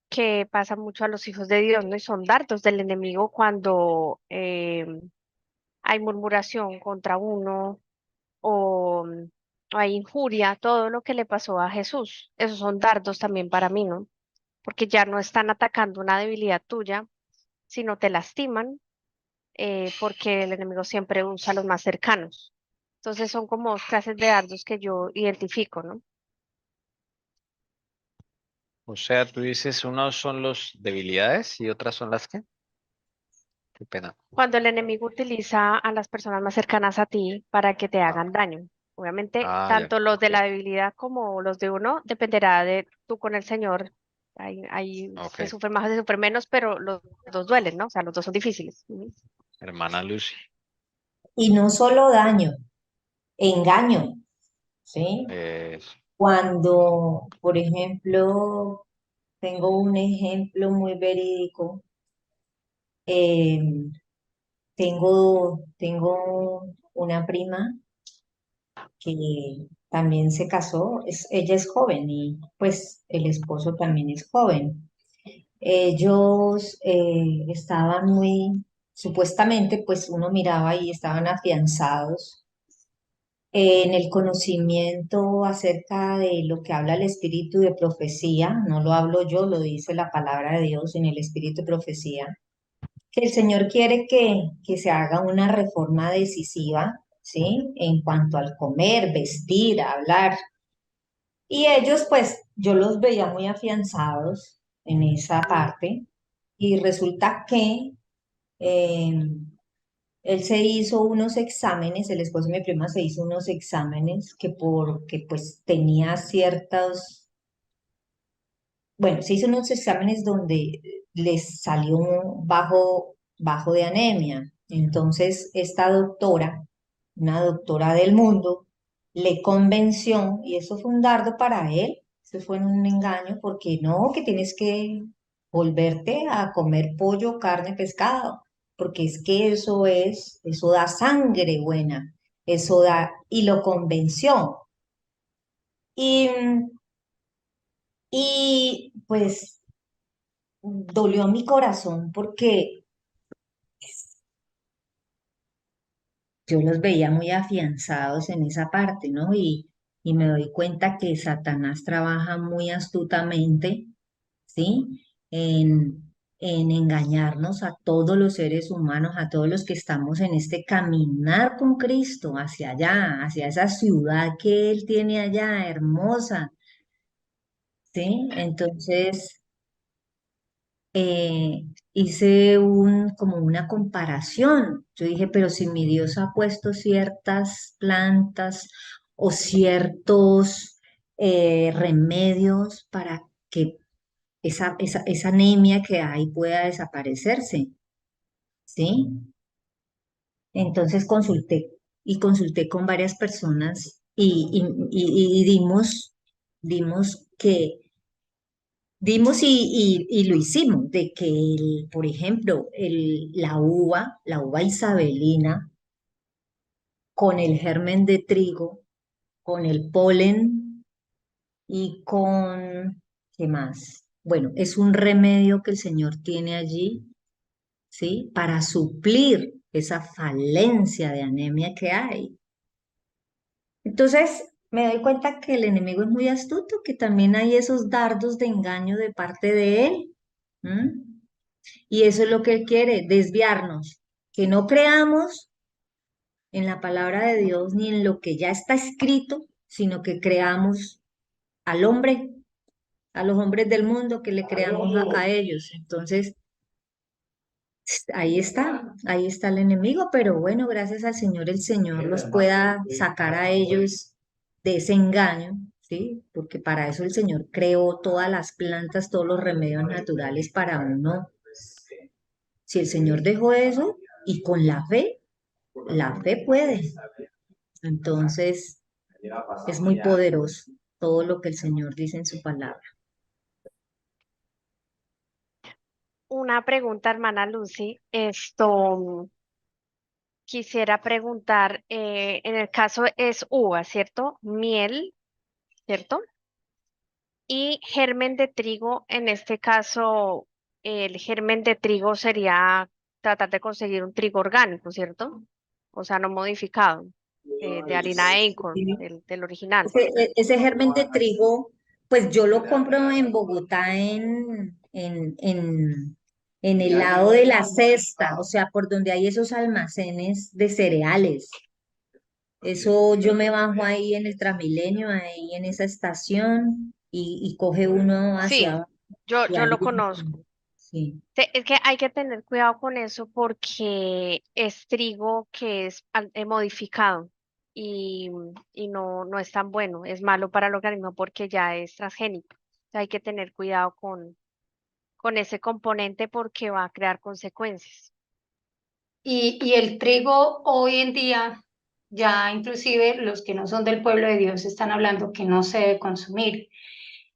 que pasan mucho a los hijos de Dios, ¿no? Y son dardos del enemigo cuando hay murmuración contra uno o hay injuria, todo lo que le pasó a Jesús. Esos son dardos también para mí, ¿no? Porque ya no están atacando una debilidad tuya, sino te lastiman, porque el enemigo siempre usa a los más cercanos. Entonces son como dos clases de dardos que yo identifico, ¿no? O sea, tú dices, unos son los debilidades y otras son las que. Qué pena. Cuando el enemigo utiliza a las personas más cercanas a ti para que te Ah, hagan daño. Obviamente, ya, tanto los de ok, la debilidad como los de uno dependerá de tú con el Señor. Ahí ok. se sufre más, se sufre menos, pero los dos duelen, ¿no? O sea, los dos son difíciles. Ujú. Hermana Lucy. Y no solo daño, engaño, ¿sí? eh, Cuando, por ejemplo, tengo un ejemplo muy verídico, eh, tengo una prima que también se casó, ella es joven y pues el esposo también es joven. Ellos estaban muy, supuestamente, pues uno miraba y estaban afianzados en el conocimiento acerca de lo que habla el espíritu de profecía, no lo hablo yo, lo dice la palabra de Dios en el espíritu de profecía, que el Señor quiere que se haga una reforma decisiva, ¿sí? En cuanto al comer, vestir, hablar. Y ellos, pues, yo los veía muy afianzados en esa parte y resulta que eh, él se hizo unos exámenes, el esposo de mi prima se hizo unos exámenes que porque pues tenía ciertos, bueno, se hizo unos exámenes donde les salió un bajo de anemia. Entonces, esta doctora, una doctora del mundo, le convenció, y eso fue un dardo para él, eso fue un engaño, porque no, que tienes que volverte a comer pollo, carne, pescado, porque es que eso da sangre buena, eso da, y lo convenció. Y, y pues dolió mi corazón porque yo los veía muy afianzados en esa parte, ¿no? Y me doy cuenta que Satanás trabaja muy astutamente, ¿sí? En engañarnos a todos los seres humanos, a todos los que estamos en este caminar con Cristo hacia allá, hacia esa ciudad que Él tiene allá, hermosa, ¿sí? Entonces, eh, hice como una comparación. Yo dije, pero si mi Dios ha puesto ciertas plantas o ciertos remedios para que esa anemia que hay pueda desaparecerse, ¿sí? Entonces consulté con varias personas y dimos y lo hicimos, de que, por ejemplo, la uva isabelina con el germen de trigo, con el polen y con, ¿qué más? Bueno, es un remedio que el Señor tiene allí, ¿sí? Para suplir esa falencia de anemia que hay. Entonces, me doy cuenta que el enemigo es muy astuto, que también hay esos dardos de engaño de parte de él. ¿M? Y eso es lo que él quiere, desviarnos, que no creamos en la palabra de Dios ni en lo que ya está escrito, sino que creamos al hombre, a los hombres del mundo, que le creamos a ellos. Entonces, ahí está el enemigo, pero bueno, gracias al Señor, el Señor los pueda sacar a ellos de ese engaño, ¿sí? Porque para eso el Señor creó todas las plantas, todos los remedios naturales para uno. Si el Señor dejó eso y con la fe puede. Entonces, es muy poderoso todo lo que el Señor dice en su palabra. Una pregunta, hermana Lucy. Quisiera preguntar, en el caso es uva, ¿cierto? Miel, ¿cierto? Y germen de trigo, en este caso, el germen de trigo sería tratar de conseguir un trigo orgánico, ¿cierto? O sea, no modificado, de harina Acorn, Sí. del original. Ese germen de trigo, pues yo lo compro en Bogotá en el lado de la cesta, o sea, por donde hay esos almacenes de cereales. Eso yo me bajo ahí en el Transmilenio, ahí en esa estación, y coge uno hacia Sí, abajo y yo ahí lo viene conozco. sí. Es que hay que tener cuidado con eso porque es trigo que es modificado y, y no es tan bueno, es malo para el organismo porque ya es transgénico. O sea, hay que tener cuidado con ese componente porque va a crear consecuencias. Y el trigo hoy en día, ya inclusive los que no son del pueblo de Dios están hablando que no se debe consumir.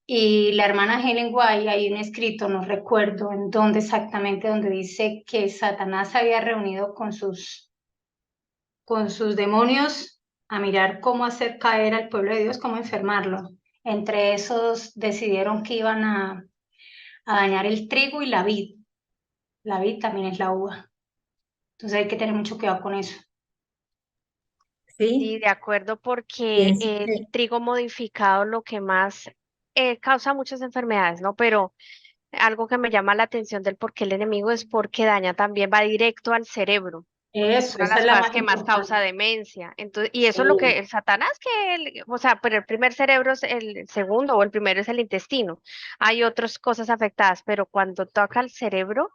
Y la hermana Helen White, hay un escrito, no recuerdo en dónde exactamente, donde dice que Satanás se había reunido con sus demonios a mirar cómo hacer caer al pueblo de Dios, cómo enfermarlo. Entre esos decidieron que iban a dañar el trigo y la vid. La vid también es la uva. Entonces hay que tener mucho cuidado con eso. Sí, Sí, de acuerdo, porque pienso el que trigo modificado lo que más causa muchas enfermedades, ¿no? Pero algo que me llama la atención del por qué el enemigo es porque daña también, va directo al cerebro. Es Eso, una de esa las es la cosas más que más causa importante. demencia. Entonces, y eso es lo Sí. que el Satanás, o sea, pero el primer cerebro es el segundo o el primero es el intestino. Hay otras cosas afectadas, pero cuando toca el cerebro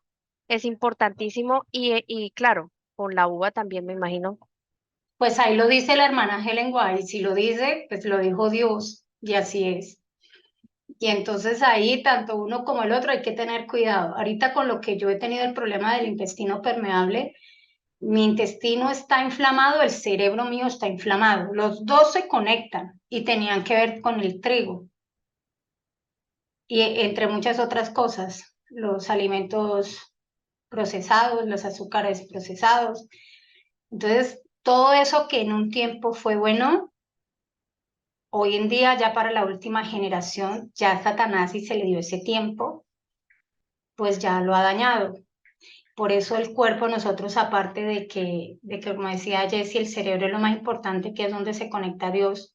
es importantísimo y claro, con la uva también me imagino. Pues ahí lo dice la hermana Helen White, si lo dice, pues lo dijo Dios, y así es. Y entonces ahí tanto uno como el otro hay que tener cuidado. Ahorita con lo que yo he tenido el problema del intestino permeable, mi intestino está inflamado, el cerebro mío está inflamado. Los dos se conectan y tenían que ver con el trigo y entre muchas otras cosas, los alimentos procesados, los azúcares procesados. Entonces, todo eso que en un tiempo fue bueno, hoy en día ya para la última generación, ya Satanás, si se le dio ese tiempo, pues ya lo ha dañado. Por eso el cuerpo, nosotros, aparte de que como decía Jessie, el cerebro es lo más importante, que es donde se conecta a Dios,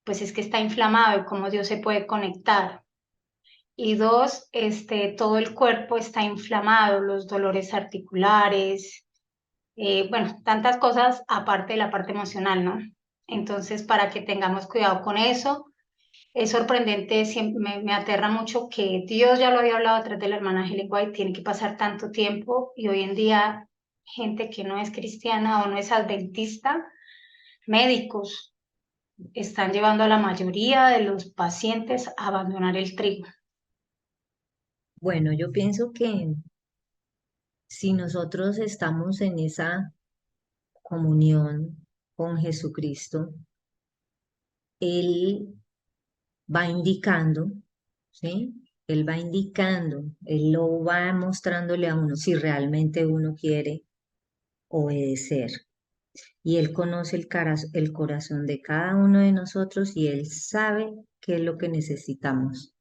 pues es que está inflamado y cómo Dios se puede conectar. Y dos, todo el cuerpo está inflamado, los dolores articulares, bueno, tantas cosas aparte de la parte emocional, ¿no? Entonces, para que tengamos cuidado con eso, es sorprendente, me aterra mucho que Dios ya lo había hablado a través de la hermana Helen White, tiene que pasar tanto tiempo y hoy en día gente que no es cristiana o no es adventista, médicos, están llevando a la mayoría de los pacientes a abandonar el trigo. bueno, yo pienso que si nosotros estamos comunión con Jesucristo, Él va indicando, ¿sí? Él va indicando, Él lo va mostrándole a uno si realmente uno quiere obedecer. Y Él conoce el corazón de cada uno de nosotros y Él sabe qué es lo que necesitamos.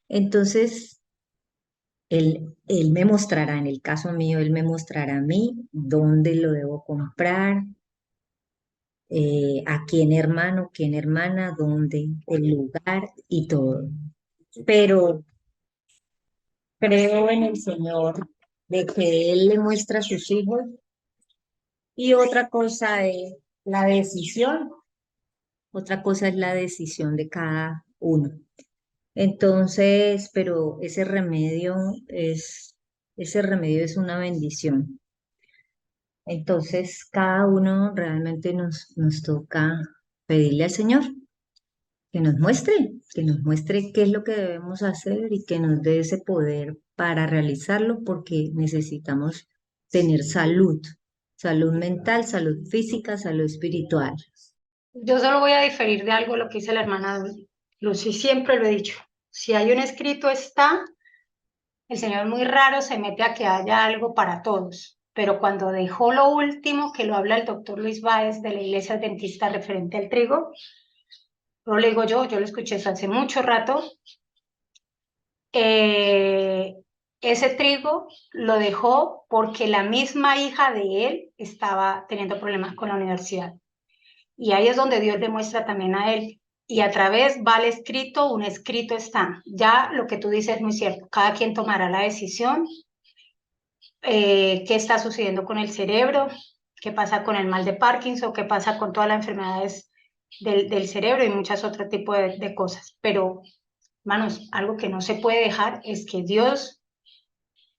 Entonces, Él me mostrará, en el caso mío, Él me mostrará a mí dónde lo debo comprar, a quién hermano, quién hermana, dónde, el lugar y todo. Pero creo en el Señor de que Él le muestra a sus hijos y otra cosa es la decisión, otra cosa es la decisión de cada uno. Entonces, pero ese remedio es una bendición. Entonces, cada uno realmente nos toca pedirle al Señor que nos muestre qué es lo que debemos hacer y que nos dé ese poder para realizarlo porque necesitamos tener salud, salud mental, salud física, salud espiritual. Yo solo voy a diferir de algo lo que dice la hermana Lucy, siempre lo he dicho. Si hay un escrito está, el Señor muy raro se mete a que haya algo para todos. Pero cuando dejó lo último, que lo habla el doctor Luis Báez de la Iglesia Adventista referente al trigo, no lo digo yo lo escuché eso hace mucho rato, ese trigo lo dejó porque la misma hija de él estaba teniendo problemas con la universidad. Y ahí es donde Dios le muestra también a él. Y a través va el escrito, un escrito está. Ya lo que tú dices es muy cierto. Cada quien tomará la decisión. ¿Qué está sucediendo con el cerebro? ¿Qué pasa con el mal de Parkinson? ¿Qué pasa con todas las enfermedades del cerebro y muchos otros tipos de cosas? Pero, hermanos, algo que no se puede dejar es que Dios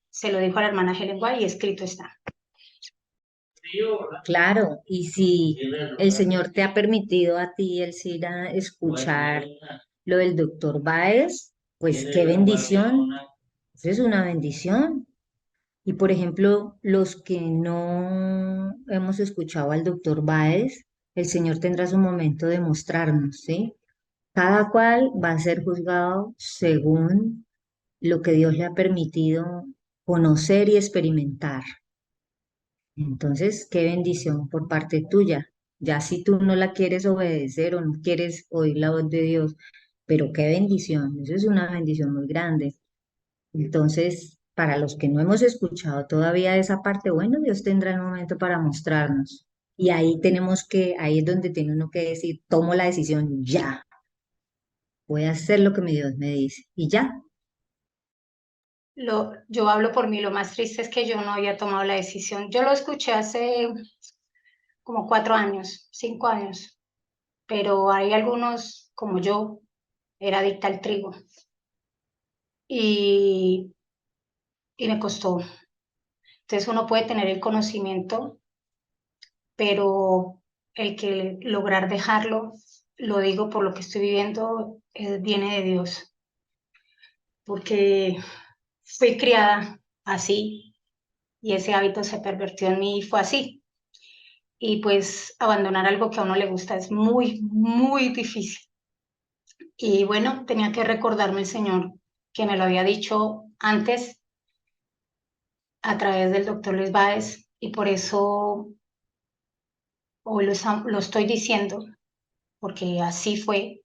se lo dijo a la hermana Helen White y escrito está. Claro, y si el Señor te ha permitido a ti, Elcira, escuchar lo del doctor Báez, pues qué bendición, eso es una bendición. Y por ejemplo, los que no hemos escuchado al doctor Báez, el Señor tendrá su momento de mostrarnos, ¿sí? Cada cual va a ser juzgado según lo que Dios le ha permitido conocer y experimentar. Entonces, qué bendición por parte tuya. Ya si tú no la quieres obedecer o no quieres oír la voz de Dios, pero qué bendición, eso es una bendición muy grande. Entonces, para los que no hemos escuchado todavía esa parte, bueno, Dios tendrá el momento para mostrarnos. Y ahí es donde tiene uno que decir, tomo la decisión ya, voy a hacer lo que mi Dios me dice. Y ya, Yo hablo por mí, lo más triste es que yo no había tomado la decisión. Yo lo escuché hace como 4 años, 5 años, pero hay algunos, como yo, era adicta al trigo y me costó. Entonces uno puede tener el conocimiento, pero el que lograr dejarlo, lo digo por lo que estoy viviendo, viene de Dios, porque fui criada así y ese hábito se pervirtió en mí y fue así. Y pues abandonar algo que a uno le gusta es muy, muy difícil. Y bueno, tenía que recordarme el Señor que me lo había dicho antes a través del doctor Luis Báez y por eso hoy lo estoy diciendo, porque así fue.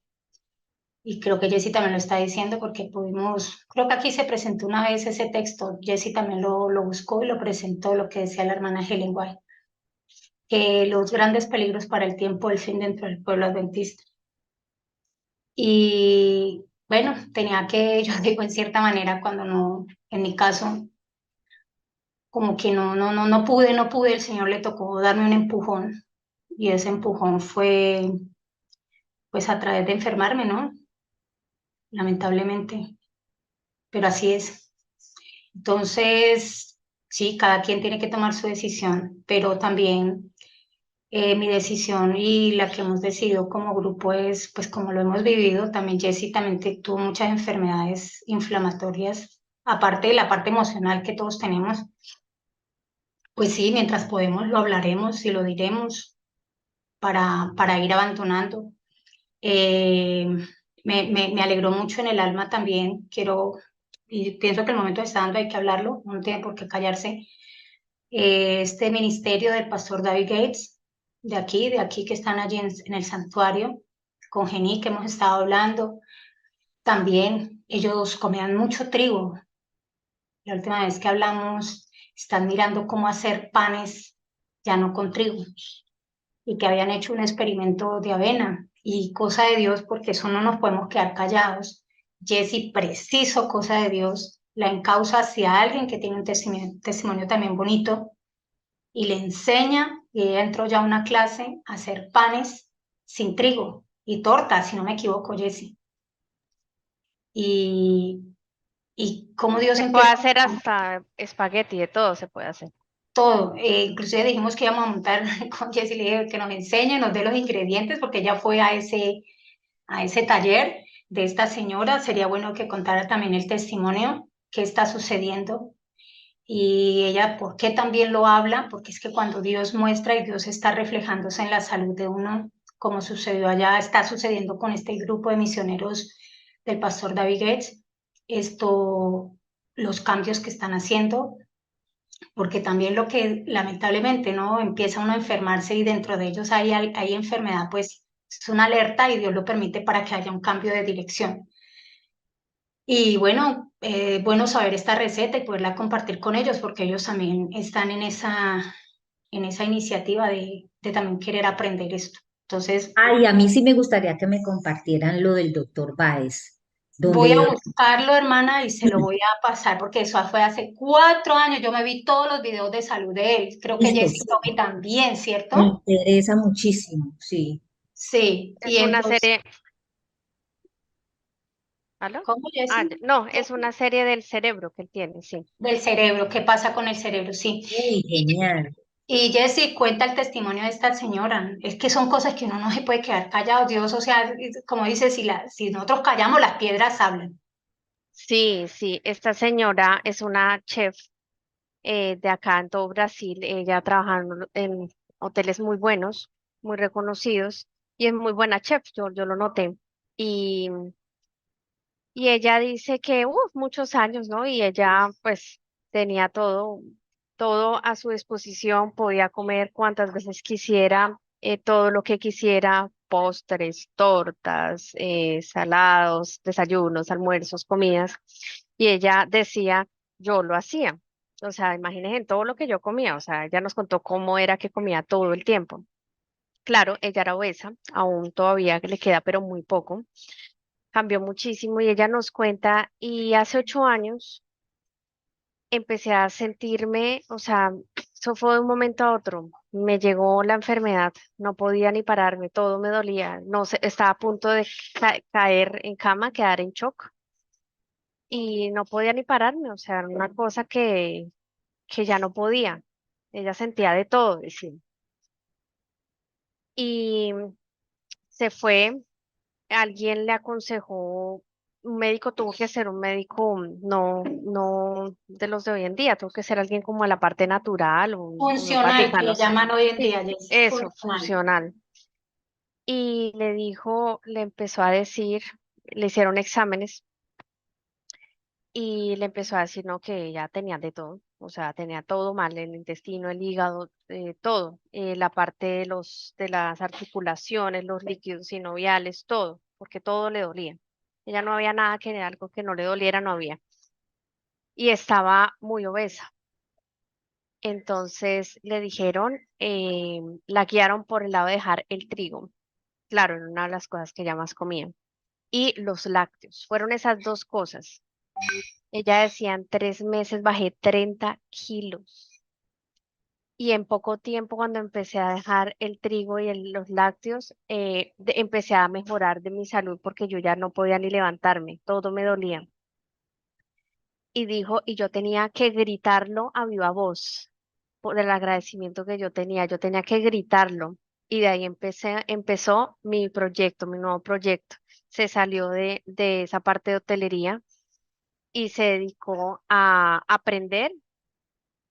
Y creo que Jessy también lo está diciendo porque creo que aquí se presentó una vez ese texto, Jessy también lo buscó y lo presentó, lo que decía la hermana Helen White, que los grandes peligros para el tiempo del fin dentro del pueblo adventista. Y bueno, tenía que, yo digo en cierta manera, cuando no, en mi caso, como que no pude, el Señor le tocó darme un empujón y ese empujón fue pues a través de enfermarme, ¿no? Lamentablemente, pero así es. Entonces, sí, cada quien tiene que tomar su decisión, pero también mi decisión y la que hemos decidido como grupo es, pues como lo hemos vivido, también Jessy también tuvo muchas enfermedades inflamatorias, aparte de la parte emocional que todos tenemos. Pues sí, mientras podemos lo hablaremos y lo diremos para ir abandonando. Eh, me alegró mucho en el alma también. Y pienso que el momento está dando, hay que hablarlo, no tiene por qué callarse. Este ministerio del pastor David Gates, de aquí que están allí en el santuario, con Gení, que hemos estado hablando, también ellos comían mucho trigo. La última vez que hablamos, están mirando cómo hacer panes ya no con trigo y que habían hecho un experimento de avena y cosa de Dios, porque eso no nos podemos quedar callados. Jessy, preciso, cosa de Dios, la encausa hacia alguien que tiene un testimonio también bonito y le enseña, y ella entró ya a una clase a hacer panes sin trigo y tortas, si no me equivoco, Jessy. Y, y cómo Dios Se puede empieza hacer hasta espagueti, de todo se puede hacer. todo. Inclusive dijimos que íbamos a montar con Jessy, le dije que nos enseñe, nos dé los ingredientes, porque ella fue a ese taller de esta señora. Sería bueno que contara también el testimonio, qué está sucediendo. Y ella, ¿por qué también lo habla? Porque es que cuando Dios muestra y Dios está reflejándose en la salud de uno, como sucedió allá, está sucediendo con este grupo de misioneros del pastor David Gates, esto, los cambios que están haciendo, porque también lo que lamentablemente no empieza uno a enfermarse y dentro de ellos hay enfermedad, pues es una alerta y Dios lo permite para que haya un cambio de dirección. Y bueno, bueno saber esta receta y poderla compartir con ellos porque ellos también están en esa iniciativa de también querer aprender esto. Entonces, Ay, a mí sí me gustaría que me compartieran lo del doctor Báez, donde voy a dio... buscarlo, hermana, y se lo voy a pasar porque eso fue hace 4 años. Yo me vi todos los videos de salud de él. Creo que Listo, Jessy sí, lo vi también, me ¿cierto? interesa muchísimo, sí. Sí. Y Es una entonces, serie, ¿aló? ¿cómo, Jessy? No, es una serie del cerebro que él tiene, sí. Del cerebro, ¿qué pasa con el cerebro? Sí. Uy, genial. Y Jessy cuenta el testimonio de esta señora. Es que son cosas que uno no se puede quedar callado. Dios, o sea, como dice, si nosotros callamos, las piedras hablan. Sí, sí, esta señora es una chef de acá en todo Brasil. Ella trabaja en hoteles muy buenos, muy reconocidos, y es muy buena chef, yo lo noté. Y, y ella dice que, muchos años, ¿no? Y ella pues tenía todo, todo a su disposición, podía comer cuantas veces quisiera, todo lo que quisiera, postres, tortas, salados, desayunos, almuerzos, comidas. Y ella decía, yo lo hacía. O sea, imagínense en todo lo que yo comía. O sea, ella nos contó cómo era que comía todo el tiempo. Claro, ella era obesa, aún todavía le queda, pero muy poco. Cambió muchísimo y ella nos cuenta, y hace 8 años empecé a sentirme, o sea, eso fue de un momento a otro. Me llegó la enfermedad, no podía ni pararme, todo me dolía, no sé, estaba a punto de caer en cama, quedar en shock y no podía ni pararme, o sea, era una cosa que ya no podía. Ella sentía de todo, decía. Y se fue, alguien le aconsejó, un médico tuvo que ser un médico no de los de hoy en día, tuvo que ser alguien como de la parte natural, un Funcional, que homeopática, le no sé. llaman hoy en Sí, día, Jessy. eso, Funcional. funcional. Y le dijo, le empezó a decir, le hicieron exámenes y le empezó a decir, no, que ella tenía de todo, o sea, tenía todo mal, el intestino, el hígado, todo, la parte de las articulaciones, los líquidos sinoviales, todo, porque todo le dolía. Ella no había nada que algo que no le doliera, no había. Y estaba muy obesa. Entonces le dijeron, la guiaron por el lado de dejar el trigo, claro, era una de las cosas que ella más comía, y los lácteos. Fueron esas dos cosas. Ella decía, en 3 meses bajé 30 kilos. Y en poco tiempo, cuando empecé a dejar el trigo y los lácteos, empecé a mejorar de mi salud porque yo ya no podía ni levantarme, todo me dolía. Y dijo, y yo tenía que gritarlo a viva voz por el agradecimiento que yo tenía que gritarlo. Y de ahí empezó mi proyecto, mi nuevo proyecto. Se salió de esa parte de hotelería y se dedicó a aprender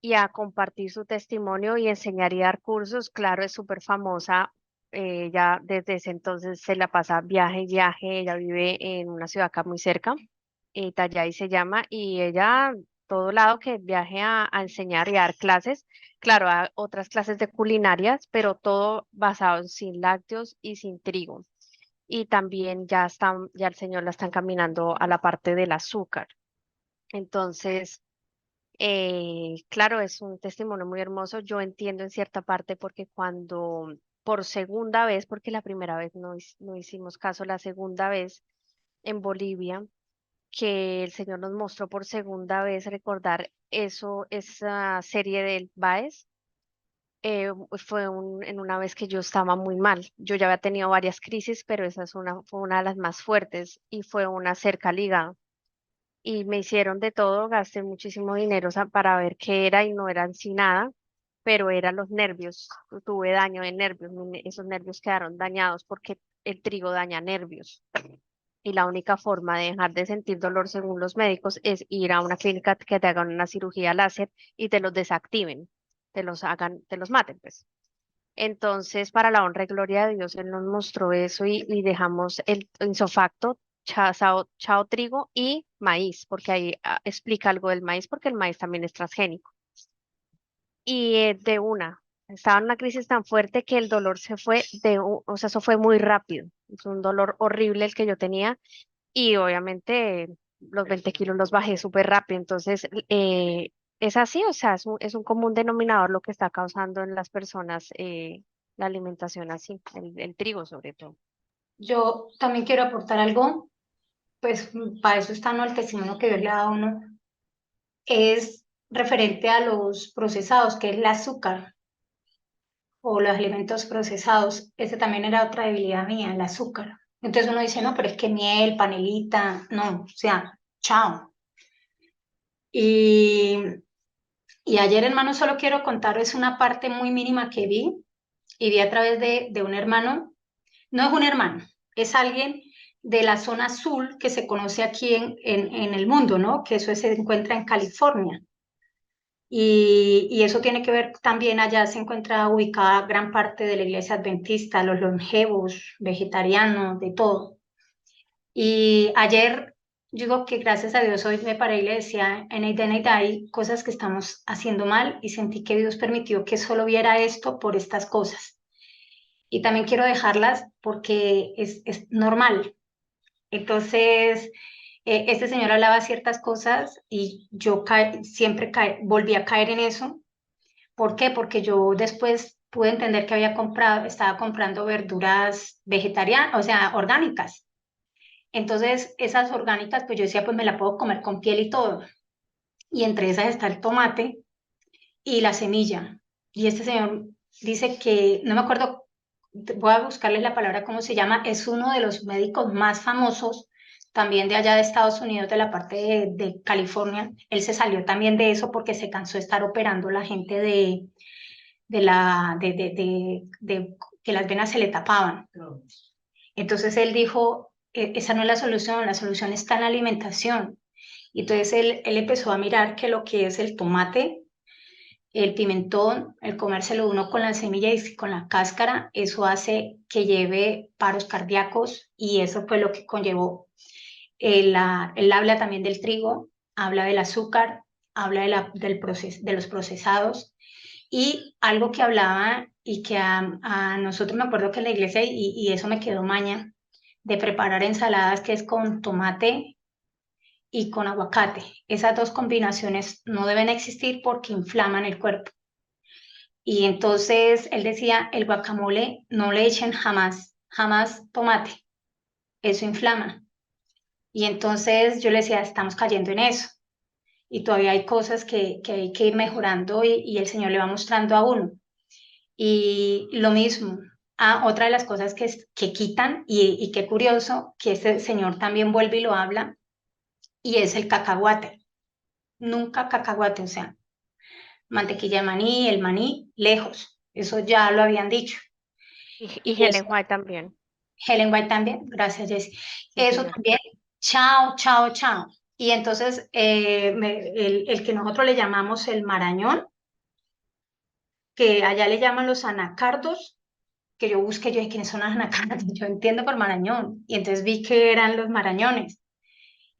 y a compartir su testimonio y enseñar y dar cursos. Claro, es súper famosa. Ella desde ese entonces se la pasa viaje y viaje. Ella vive en una ciudad acá muy cerca, Tallay se llama, y ella, todo lado que viaje a enseñar y a dar clases, claro, a otras clases de culinarias, pero todo basado en sin lácteos y sin trigo. Y también ya el Señor la están caminando a la parte del azúcar. Entonces, claro, es un testimonio muy hermoso. Yo entiendo en cierta parte porque cuando por segunda vez, porque la primera vez no hicimos caso, la segunda vez en Bolivia, que el Señor nos mostró por segunda vez recordar eso, esa serie del Baez, en una vez que yo estaba muy mal. Yo ya había tenido varias crisis, pero esa fue una de las más fuertes y fue una cerca liga. Y me hicieron de todo, gasté muchísimo dinero para ver qué era y no eran sin nada, pero eran los nervios. Tuve daño de nervios, esos nervios quedaron dañados porque el trigo daña nervios. Y la única forma de dejar de sentir dolor, según los médicos, es ir a una clínica que te hagan una cirugía láser y te los desactiven, te los maten, pues. Entonces, para la honra y gloria de Dios, Él nos mostró eso y dejamos el insofacto, chao trigo y maíz, porque ahí explica algo del maíz, porque el maíz también es transgénico. Y estaba en una crisis tan fuerte que el dolor se fue o sea, eso fue muy rápido. Es un dolor horrible el que yo tenía y obviamente los 20 kilos los bajé súper rápido. Entonces, es así, o sea, es un común denominador lo que está causando en las personas la alimentación así, el trigo sobre todo. Yo también quiero aportar algo, pues para eso está, ¿no?, el testimonio que Dios le ha dado a uno, es referente a los procesados, que es el azúcar o los alimentos procesados. Ese también era otra debilidad mía, el azúcar. Entonces uno dice, no, pero es que miel, panelita, no, o sea, chao. Y, y ayer, hermano, solo quiero contaros una parte muy mínima que vi, y vi a través de un hermano. No es un hermano, es alguien de la zona azul que se conoce aquí en el mundo, ¿no? Que eso se encuentra en California. Y eso tiene que ver también, allá se encuentra ubicada gran parte de la iglesia adventista, los longevos, vegetarianos, de todo. Y ayer, digo que gracias a Dios hoy me paré y le decía, Eneida, hay cosas que estamos haciendo mal, y sentí que Dios permitió que solo viera esto por estas cosas. Y también quiero dejarlas porque es normal. Entonces, este señor hablaba ciertas cosas y yo siempre volví a caer en eso. ¿Por qué? Porque yo después pude entender que estaba comprando verduras vegetarianas, o sea, orgánicas. Entonces, esas orgánicas, pues yo decía, pues me la puedo comer con piel y todo. Y entre esas está el tomate y la semilla. Y este señor dice que, no me acuerdo, voy a buscarle la palabra, cómo se llama, es uno de los médicos más famosos también de allá de Estados Unidos, de la parte de California. Él se salió también de eso porque se cansó de estar operando a la gente de que las venas se le tapaban. Entonces él dijo, esa no es la solución está en la alimentación. Y entonces él empezó a mirar que lo que es el tomate, el pimentón, el comérselo uno con la semilla y con la cáscara, eso hace que lleve paros cardíacos, y eso fue lo que conllevó. Él habla también del trigo, habla del azúcar, habla de los procesados, y algo que hablaba y que a nosotros, me acuerdo que en la iglesia, y eso me quedó maña, de preparar ensaladas que es con tomate y con aguacate. Esas dos combinaciones no deben existir porque inflaman el cuerpo. Y entonces él decía, el guacamole no le echen jamás, jamás tomate, eso inflama. Y entonces yo le decía, estamos cayendo en eso. Y todavía hay cosas que hay que ir mejorando, y el Señor le va mostrando a uno. Y lo mismo, otra de las cosas que quitan, y qué curioso, que este Señor también vuelve y lo habla, y es el cacahuate. Nunca cacahuate, o sea, mantequilla de maní, el maní, lejos. Eso ya lo habían dicho. Y Y eso, Helen White también. Helen White también, gracias Jessy. Sí, Eso señor. también, chao, chao, chao. Y entonces el que nosotros le llamamos el marañón, que allá le llaman los anacardos, que yo busqué, yo dije, ¿quiénes son los anacardos? Yo entiendo por marañón, y entonces vi que eran los marañones,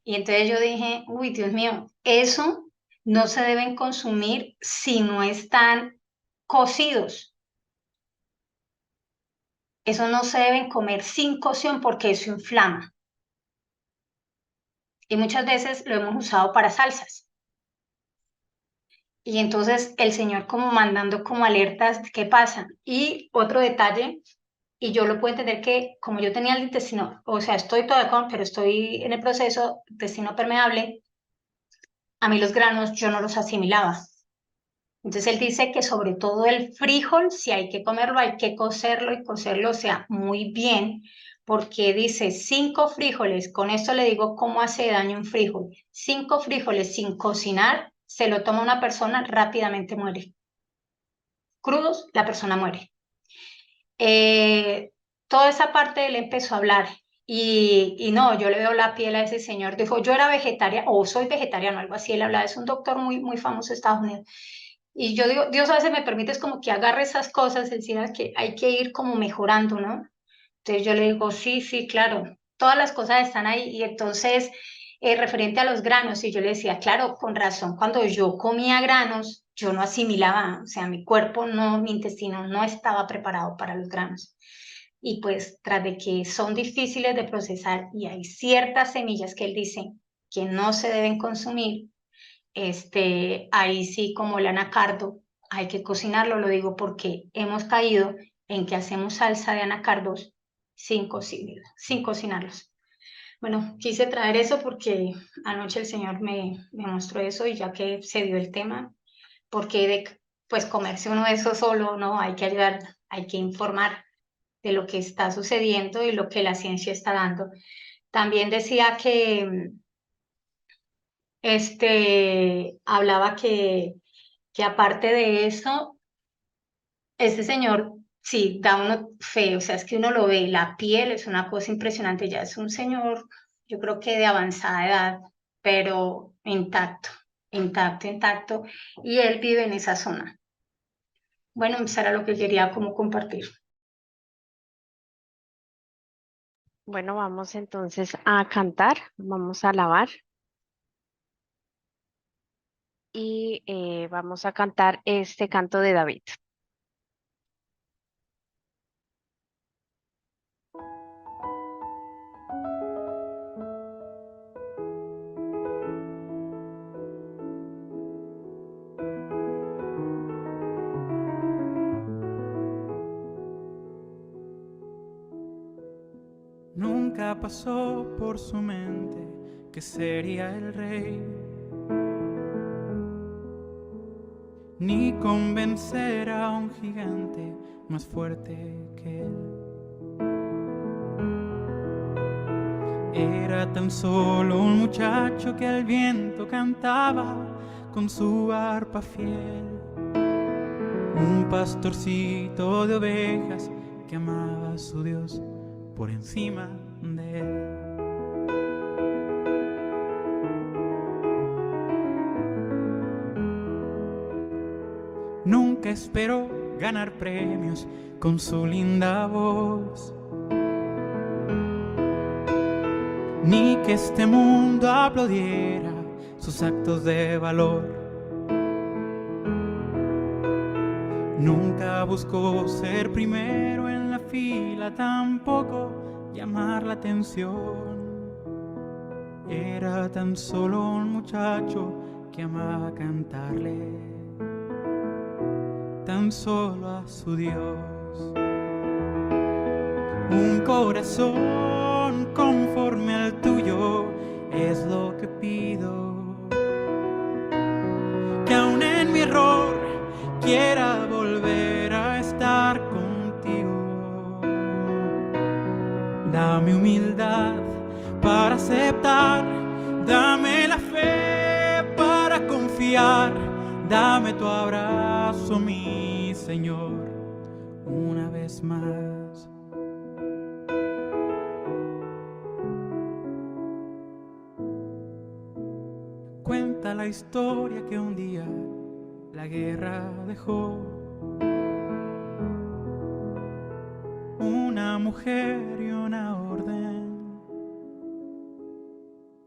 y entonces yo dije, uy, Dios mío, eso no se deben consumir si no están cocidos, eso no se deben comer sin cocción porque eso inflama, y muchas veces lo hemos usado para salsas. Y entonces el Señor como mandando como alertas, ¿qué pasa? Y otro detalle, y yo lo puedo entender que como yo tenía el intestino, o sea, estoy todavía con, pero estoy en el proceso, intestino permeable, a mí los granos yo no los asimilaba. Entonces él dice que sobre todo el frijol, si hay que comerlo, hay que cocerlo y cocerlo, o sea, muy bien, porque dice 5 frijoles, con esto le digo cómo hace daño un frijol, 5 frijoles sin cocinar, se lo toma una persona, rápidamente muere. Crudos, la persona muere. Toda esa parte él empezó a hablar y no, yo le veo la piel a ese señor, dijo, yo era vegetariana o soy vegetariano, algo así, él hablaba, es un doctor muy, muy famoso de Estados Unidos. Y yo digo, Dios a veces me permite es como que agarre esas cosas, es decir, que hay que ir como mejorando, ¿no? Entonces yo le digo, sí, sí, claro, todas las cosas están ahí. Y entonces, referente a los granos, y yo le decía, claro, con razón, cuando yo comía granos, yo no asimilaba, o sea, mi cuerpo no, mi intestino no estaba preparado para los granos. Y pues tras de que son difíciles de procesar y hay ciertas semillas que él dice que no se deben consumir, ahí sí como el anacardo, hay que cocinarlo, lo digo porque hemos caído en que hacemos salsa de anacardos sin cocinarlos. Bueno, quise traer eso porque anoche el Señor me mostró eso y ya que se dio el tema, porque pues comerse uno de eso solo, no, hay que ayudar, hay que informar de lo que está sucediendo y lo que la ciencia está dando. También decía que hablaba que aparte de eso, este señor, sí, da uno fe, o sea, es que uno lo ve, la piel es una cosa impresionante, ya es un señor, yo creo que de avanzada edad, pero intacto, intacto, intacto, y él vive en esa zona. Bueno, eso era lo que quería como compartir. Bueno, vamos entonces a cantar, vamos a alabar y vamos a cantar este canto de David. Nunca pasó por su mente que sería el rey, ni convencer a un gigante más fuerte que él. Era tan solo un muchacho que al viento cantaba con su arpa fiel, un pastorcito de ovejas que amaba a su Dios por encima de él. Nunca esperó ganar premios con su linda voz, ni que este mundo aplaudiera sus actos de valor. Nunca buscó ser primero en la fila, tampoco llamar la atención. Era tan solo un muchacho que amaba cantarle tan solo a su Dios. Un corazón conforme al tuyo es lo que pido, que aun en mi error quiera volver a estar contigo. Dame humildad para aceptar, dame la fe para confiar, dame tu abrazo, mi Señor, una vez más. Cuenta la historia que un día la guerra dejó mujer y una orden.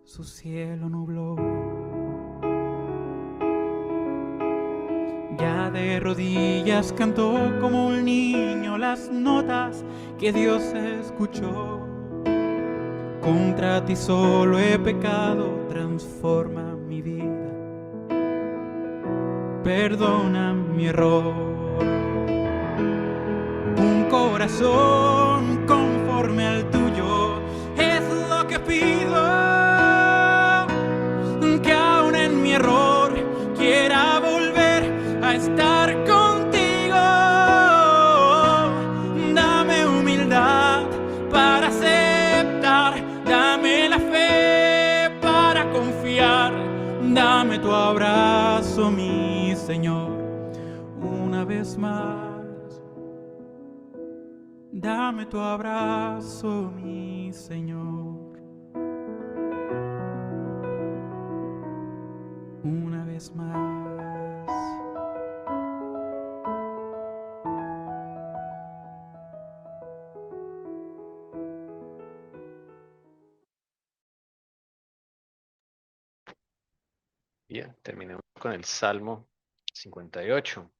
Su cielo nubló. Ya de rodillas cantó como un niño las notas que Dios escuchó. Contra ti solo he pecado, transforma mi vida, perdona mi error. Un corazón conforme al tuyo es lo que pido, que aún en mi error quiera volver a estar contigo. Dame humildad para aceptar, dame la fe para confiar, dame tu abrazo, mi Señor, una vez más. Dame tu abrazo, mi Señor, una vez más. Bien, terminemos con el Salmo 58.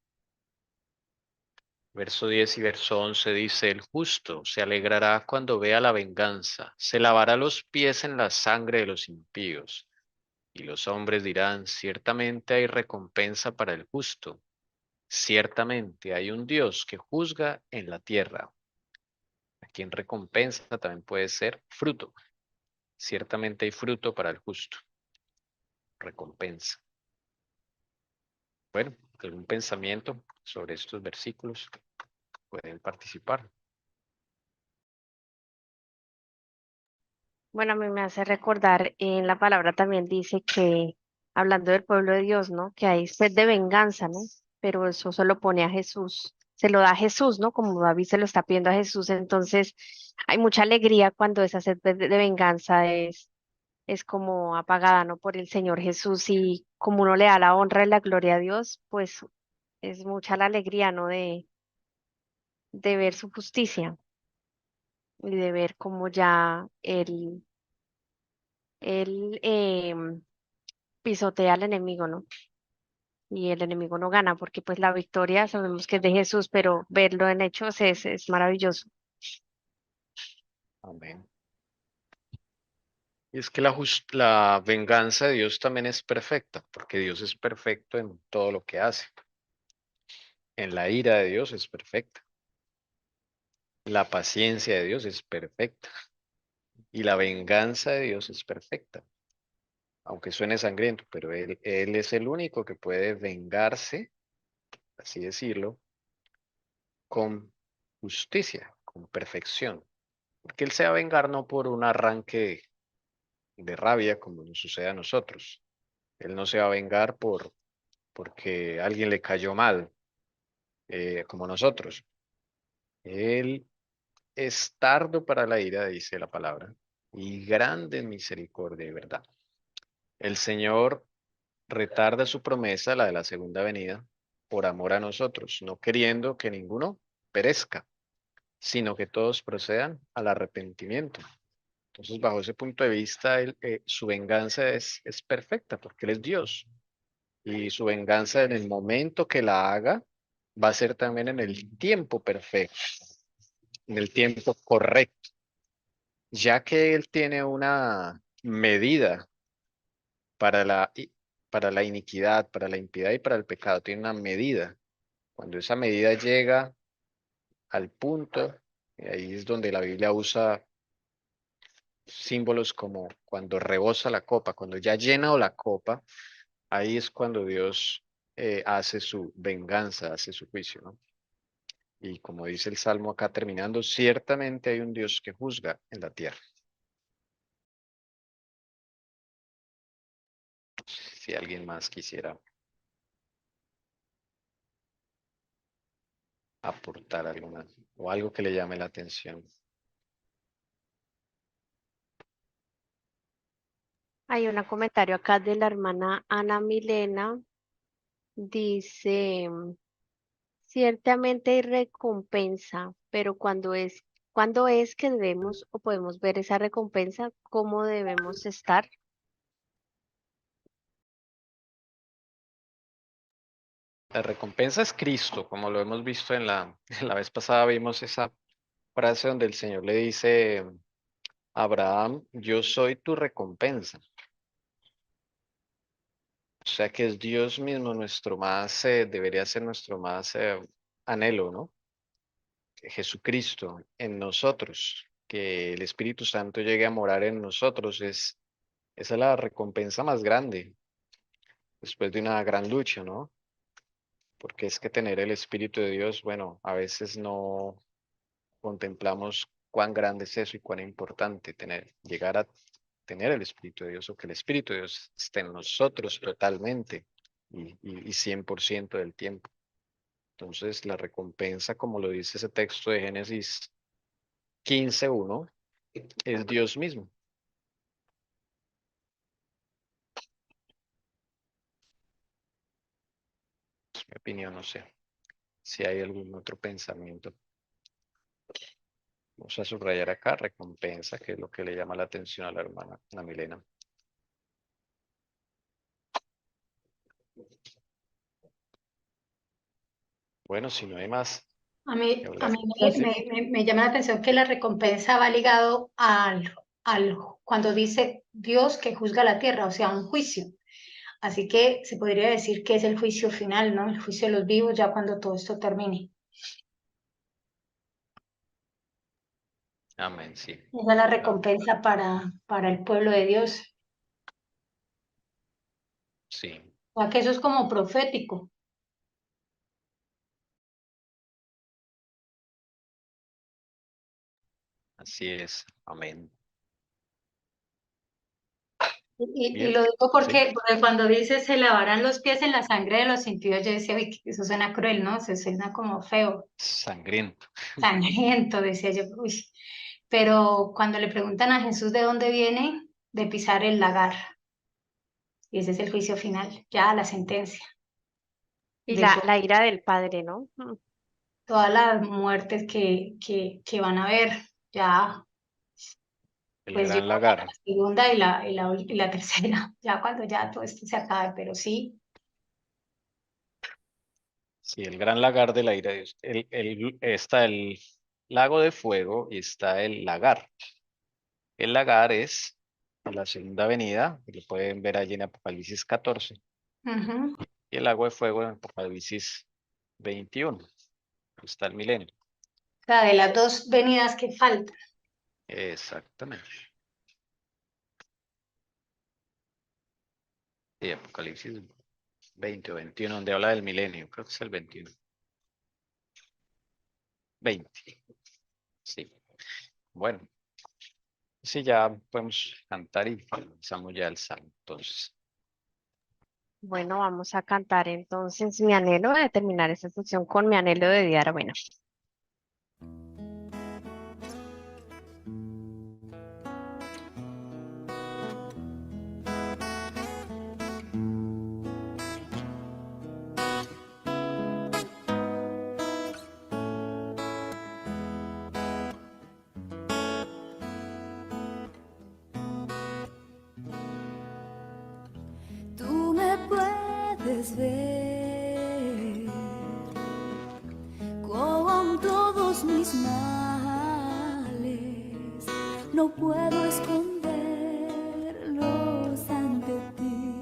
Verso 10 y verso 11 dice: el justo se alegrará cuando vea la venganza, se lavará los pies en la sangre de los impíos. Y los hombres dirán: ciertamente hay recompensa para el justo. Ciertamente hay un Dios que juzga en la tierra. Aquí en recompensa también puede ser fruto. Ciertamente hay fruto para el justo. Recompensa. Bueno, ¿algún pensamiento sobre estos versículos? Pueden participar. Bueno, a mí me hace recordar, en la palabra también dice que, hablando del pueblo de Dios, ¿no? Que hay sed de venganza, ¿no? Pero eso se lo pone a Jesús, se lo da a Jesús, ¿no? Como David se lo está pidiendo a Jesús. Entonces, hay mucha alegría cuando esa sed de venganza es como apagada, ¿no? Por el Señor Jesús, y como uno le da la honra y la gloria a Dios, pues es mucha la alegría, ¿no? De ver su justicia y de ver cómo ya él pisotea al enemigo, ¿no? Y el enemigo no gana, porque pues la victoria sabemos que es de Jesús, pero verlo en hechos es maravilloso. Amén. Y es que la venganza de Dios también es perfecta, porque Dios es perfecto en todo lo que hace. En la ira de Dios es perfecta. La paciencia de Dios es perfecta. Y la venganza de Dios es perfecta. Aunque suene sangriento, pero él es el único que puede vengarse, así decirlo, con justicia, con perfección. Porque Él se va a vengar no por un arranque de rabia como nos sucede a nosotros. Él no se va a vengar porque alguien le cayó mal, como nosotros. Él es tardo para la ira, dice la palabra, y grande en misericordia y verdad. El Señor retarda su promesa, la de la segunda venida, por amor a nosotros, no queriendo que ninguno perezca, sino que todos procedan al arrepentimiento. Entonces, bajo ese punto de vista, su venganza es perfecta, porque Él es Dios. Y su venganza en el momento que la haga, va a ser también en el tiempo perfecto, en el tiempo correcto, ya que Él tiene una medida para para la iniquidad, para la impiedad y para el pecado, tiene una medida. Cuando esa medida llega al punto, y ahí es donde la Biblia usa símbolos como cuando rebosa la copa, cuando ya llena la copa, ahí es cuando Dios hace su venganza, hace su juicio, ¿no? Y como dice el Salmo acá terminando, ciertamente hay un Dios que juzga en la tierra. Si alguien más quisiera aportar alguna o algo que le llame la atención. Hay un comentario acá de la hermana Ana Milena, dice, ciertamente hay recompensa, pero ¿Cuándo es que debemos o podemos ver esa recompensa? ¿Cómo debemos estar? La recompensa es Cristo, como lo hemos visto en en la vez pasada, vimos esa frase donde el Señor le dice a Abraham, yo soy tu recompensa. O sea que es Dios mismo nuestro más, debería ser nuestro más anhelo, ¿no? Que Jesucristo en nosotros, que el Espíritu Santo llegue a morar en nosotros, esa es la recompensa más grande después de una gran lucha, ¿no? Porque es que tener el Espíritu de Dios, bueno, a veces no contemplamos cuán grande es eso y cuán importante llegar a tener el Espíritu de Dios o que el Espíritu de Dios esté en nosotros totalmente y 100% del tiempo. Entonces, la recompensa, como lo dice ese texto de Génesis 15:1, es Dios mismo. Es mi opinión, no sé si hay algún otro pensamiento. Vamos a subrayar acá recompensa, que es lo que le llama la atención a la hermana Ana Milena. Bueno, si no hay más A que mí, hablar. Sí, me llama la atención que la recompensa va ligado cuando dice Dios que juzga la tierra, o sea, un juicio. Así que se podría decir que es el juicio final, ¿no? El juicio de los vivos ya cuando todo esto termine. amén, sí. Esa es la Claro, recompensa para el pueblo de Dios. sí, O sea, que eso es como profético. así es, amén. Y Bien, lo digo sí, porque cuando dice se lavarán los pies en la sangre de los impíos, yo decía, "Uy, eso suena cruel, ¿no? Se suena como feo, sangriento. sangriento", decía yo. Uy. Pero cuando le preguntan a Jesús de dónde viene, de pisar el lagar. Y ese es el juicio final, ya la sentencia Y de la ira del Padre, ¿no? todas las muertes que van a haber. Ya, El pues yo gran lagar. la segunda y la tercera, ya cuando ya todo esto se acabe, pero sí. Sí, el gran lagar de la ira de Dios. Está el lago de fuego y está el lagar. El lagar es la segunda venida, que lo pueden ver allí en Apocalipsis 14, Ujú. y el lago de fuego en Apocalipsis 21. Está el milenio. O sea, de las dos venidas que faltan. Exactamente. Sí, Apocalipsis 20 o 21, donde habla del milenio. Creo que es el 21. 20. Sí. Bueno, sí, ya podemos cantar y comenzamos ya el salmo. Entonces, Bueno, vamos a cantar entonces mi anhelo de terminar esta sección con mi anhelo de Diara. Bueno, Tú me puedes ver con todos mis males, no puedo esconderlos ante ti.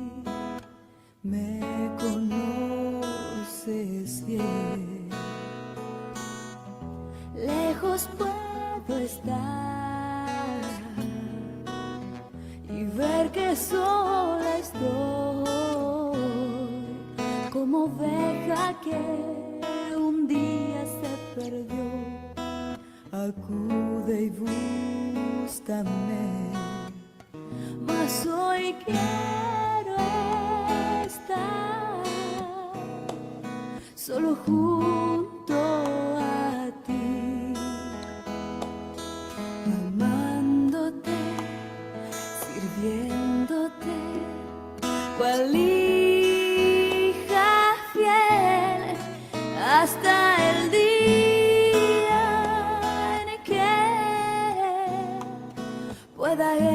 Me conoces bien, lejos puedo estar y ver que sola estoy, como oveja que un día se perdió. Acude y búscame, mas hoy quiero estar solo junto a ti, amándote, sirviéndote, cual hija fiel, hasta el día en que cada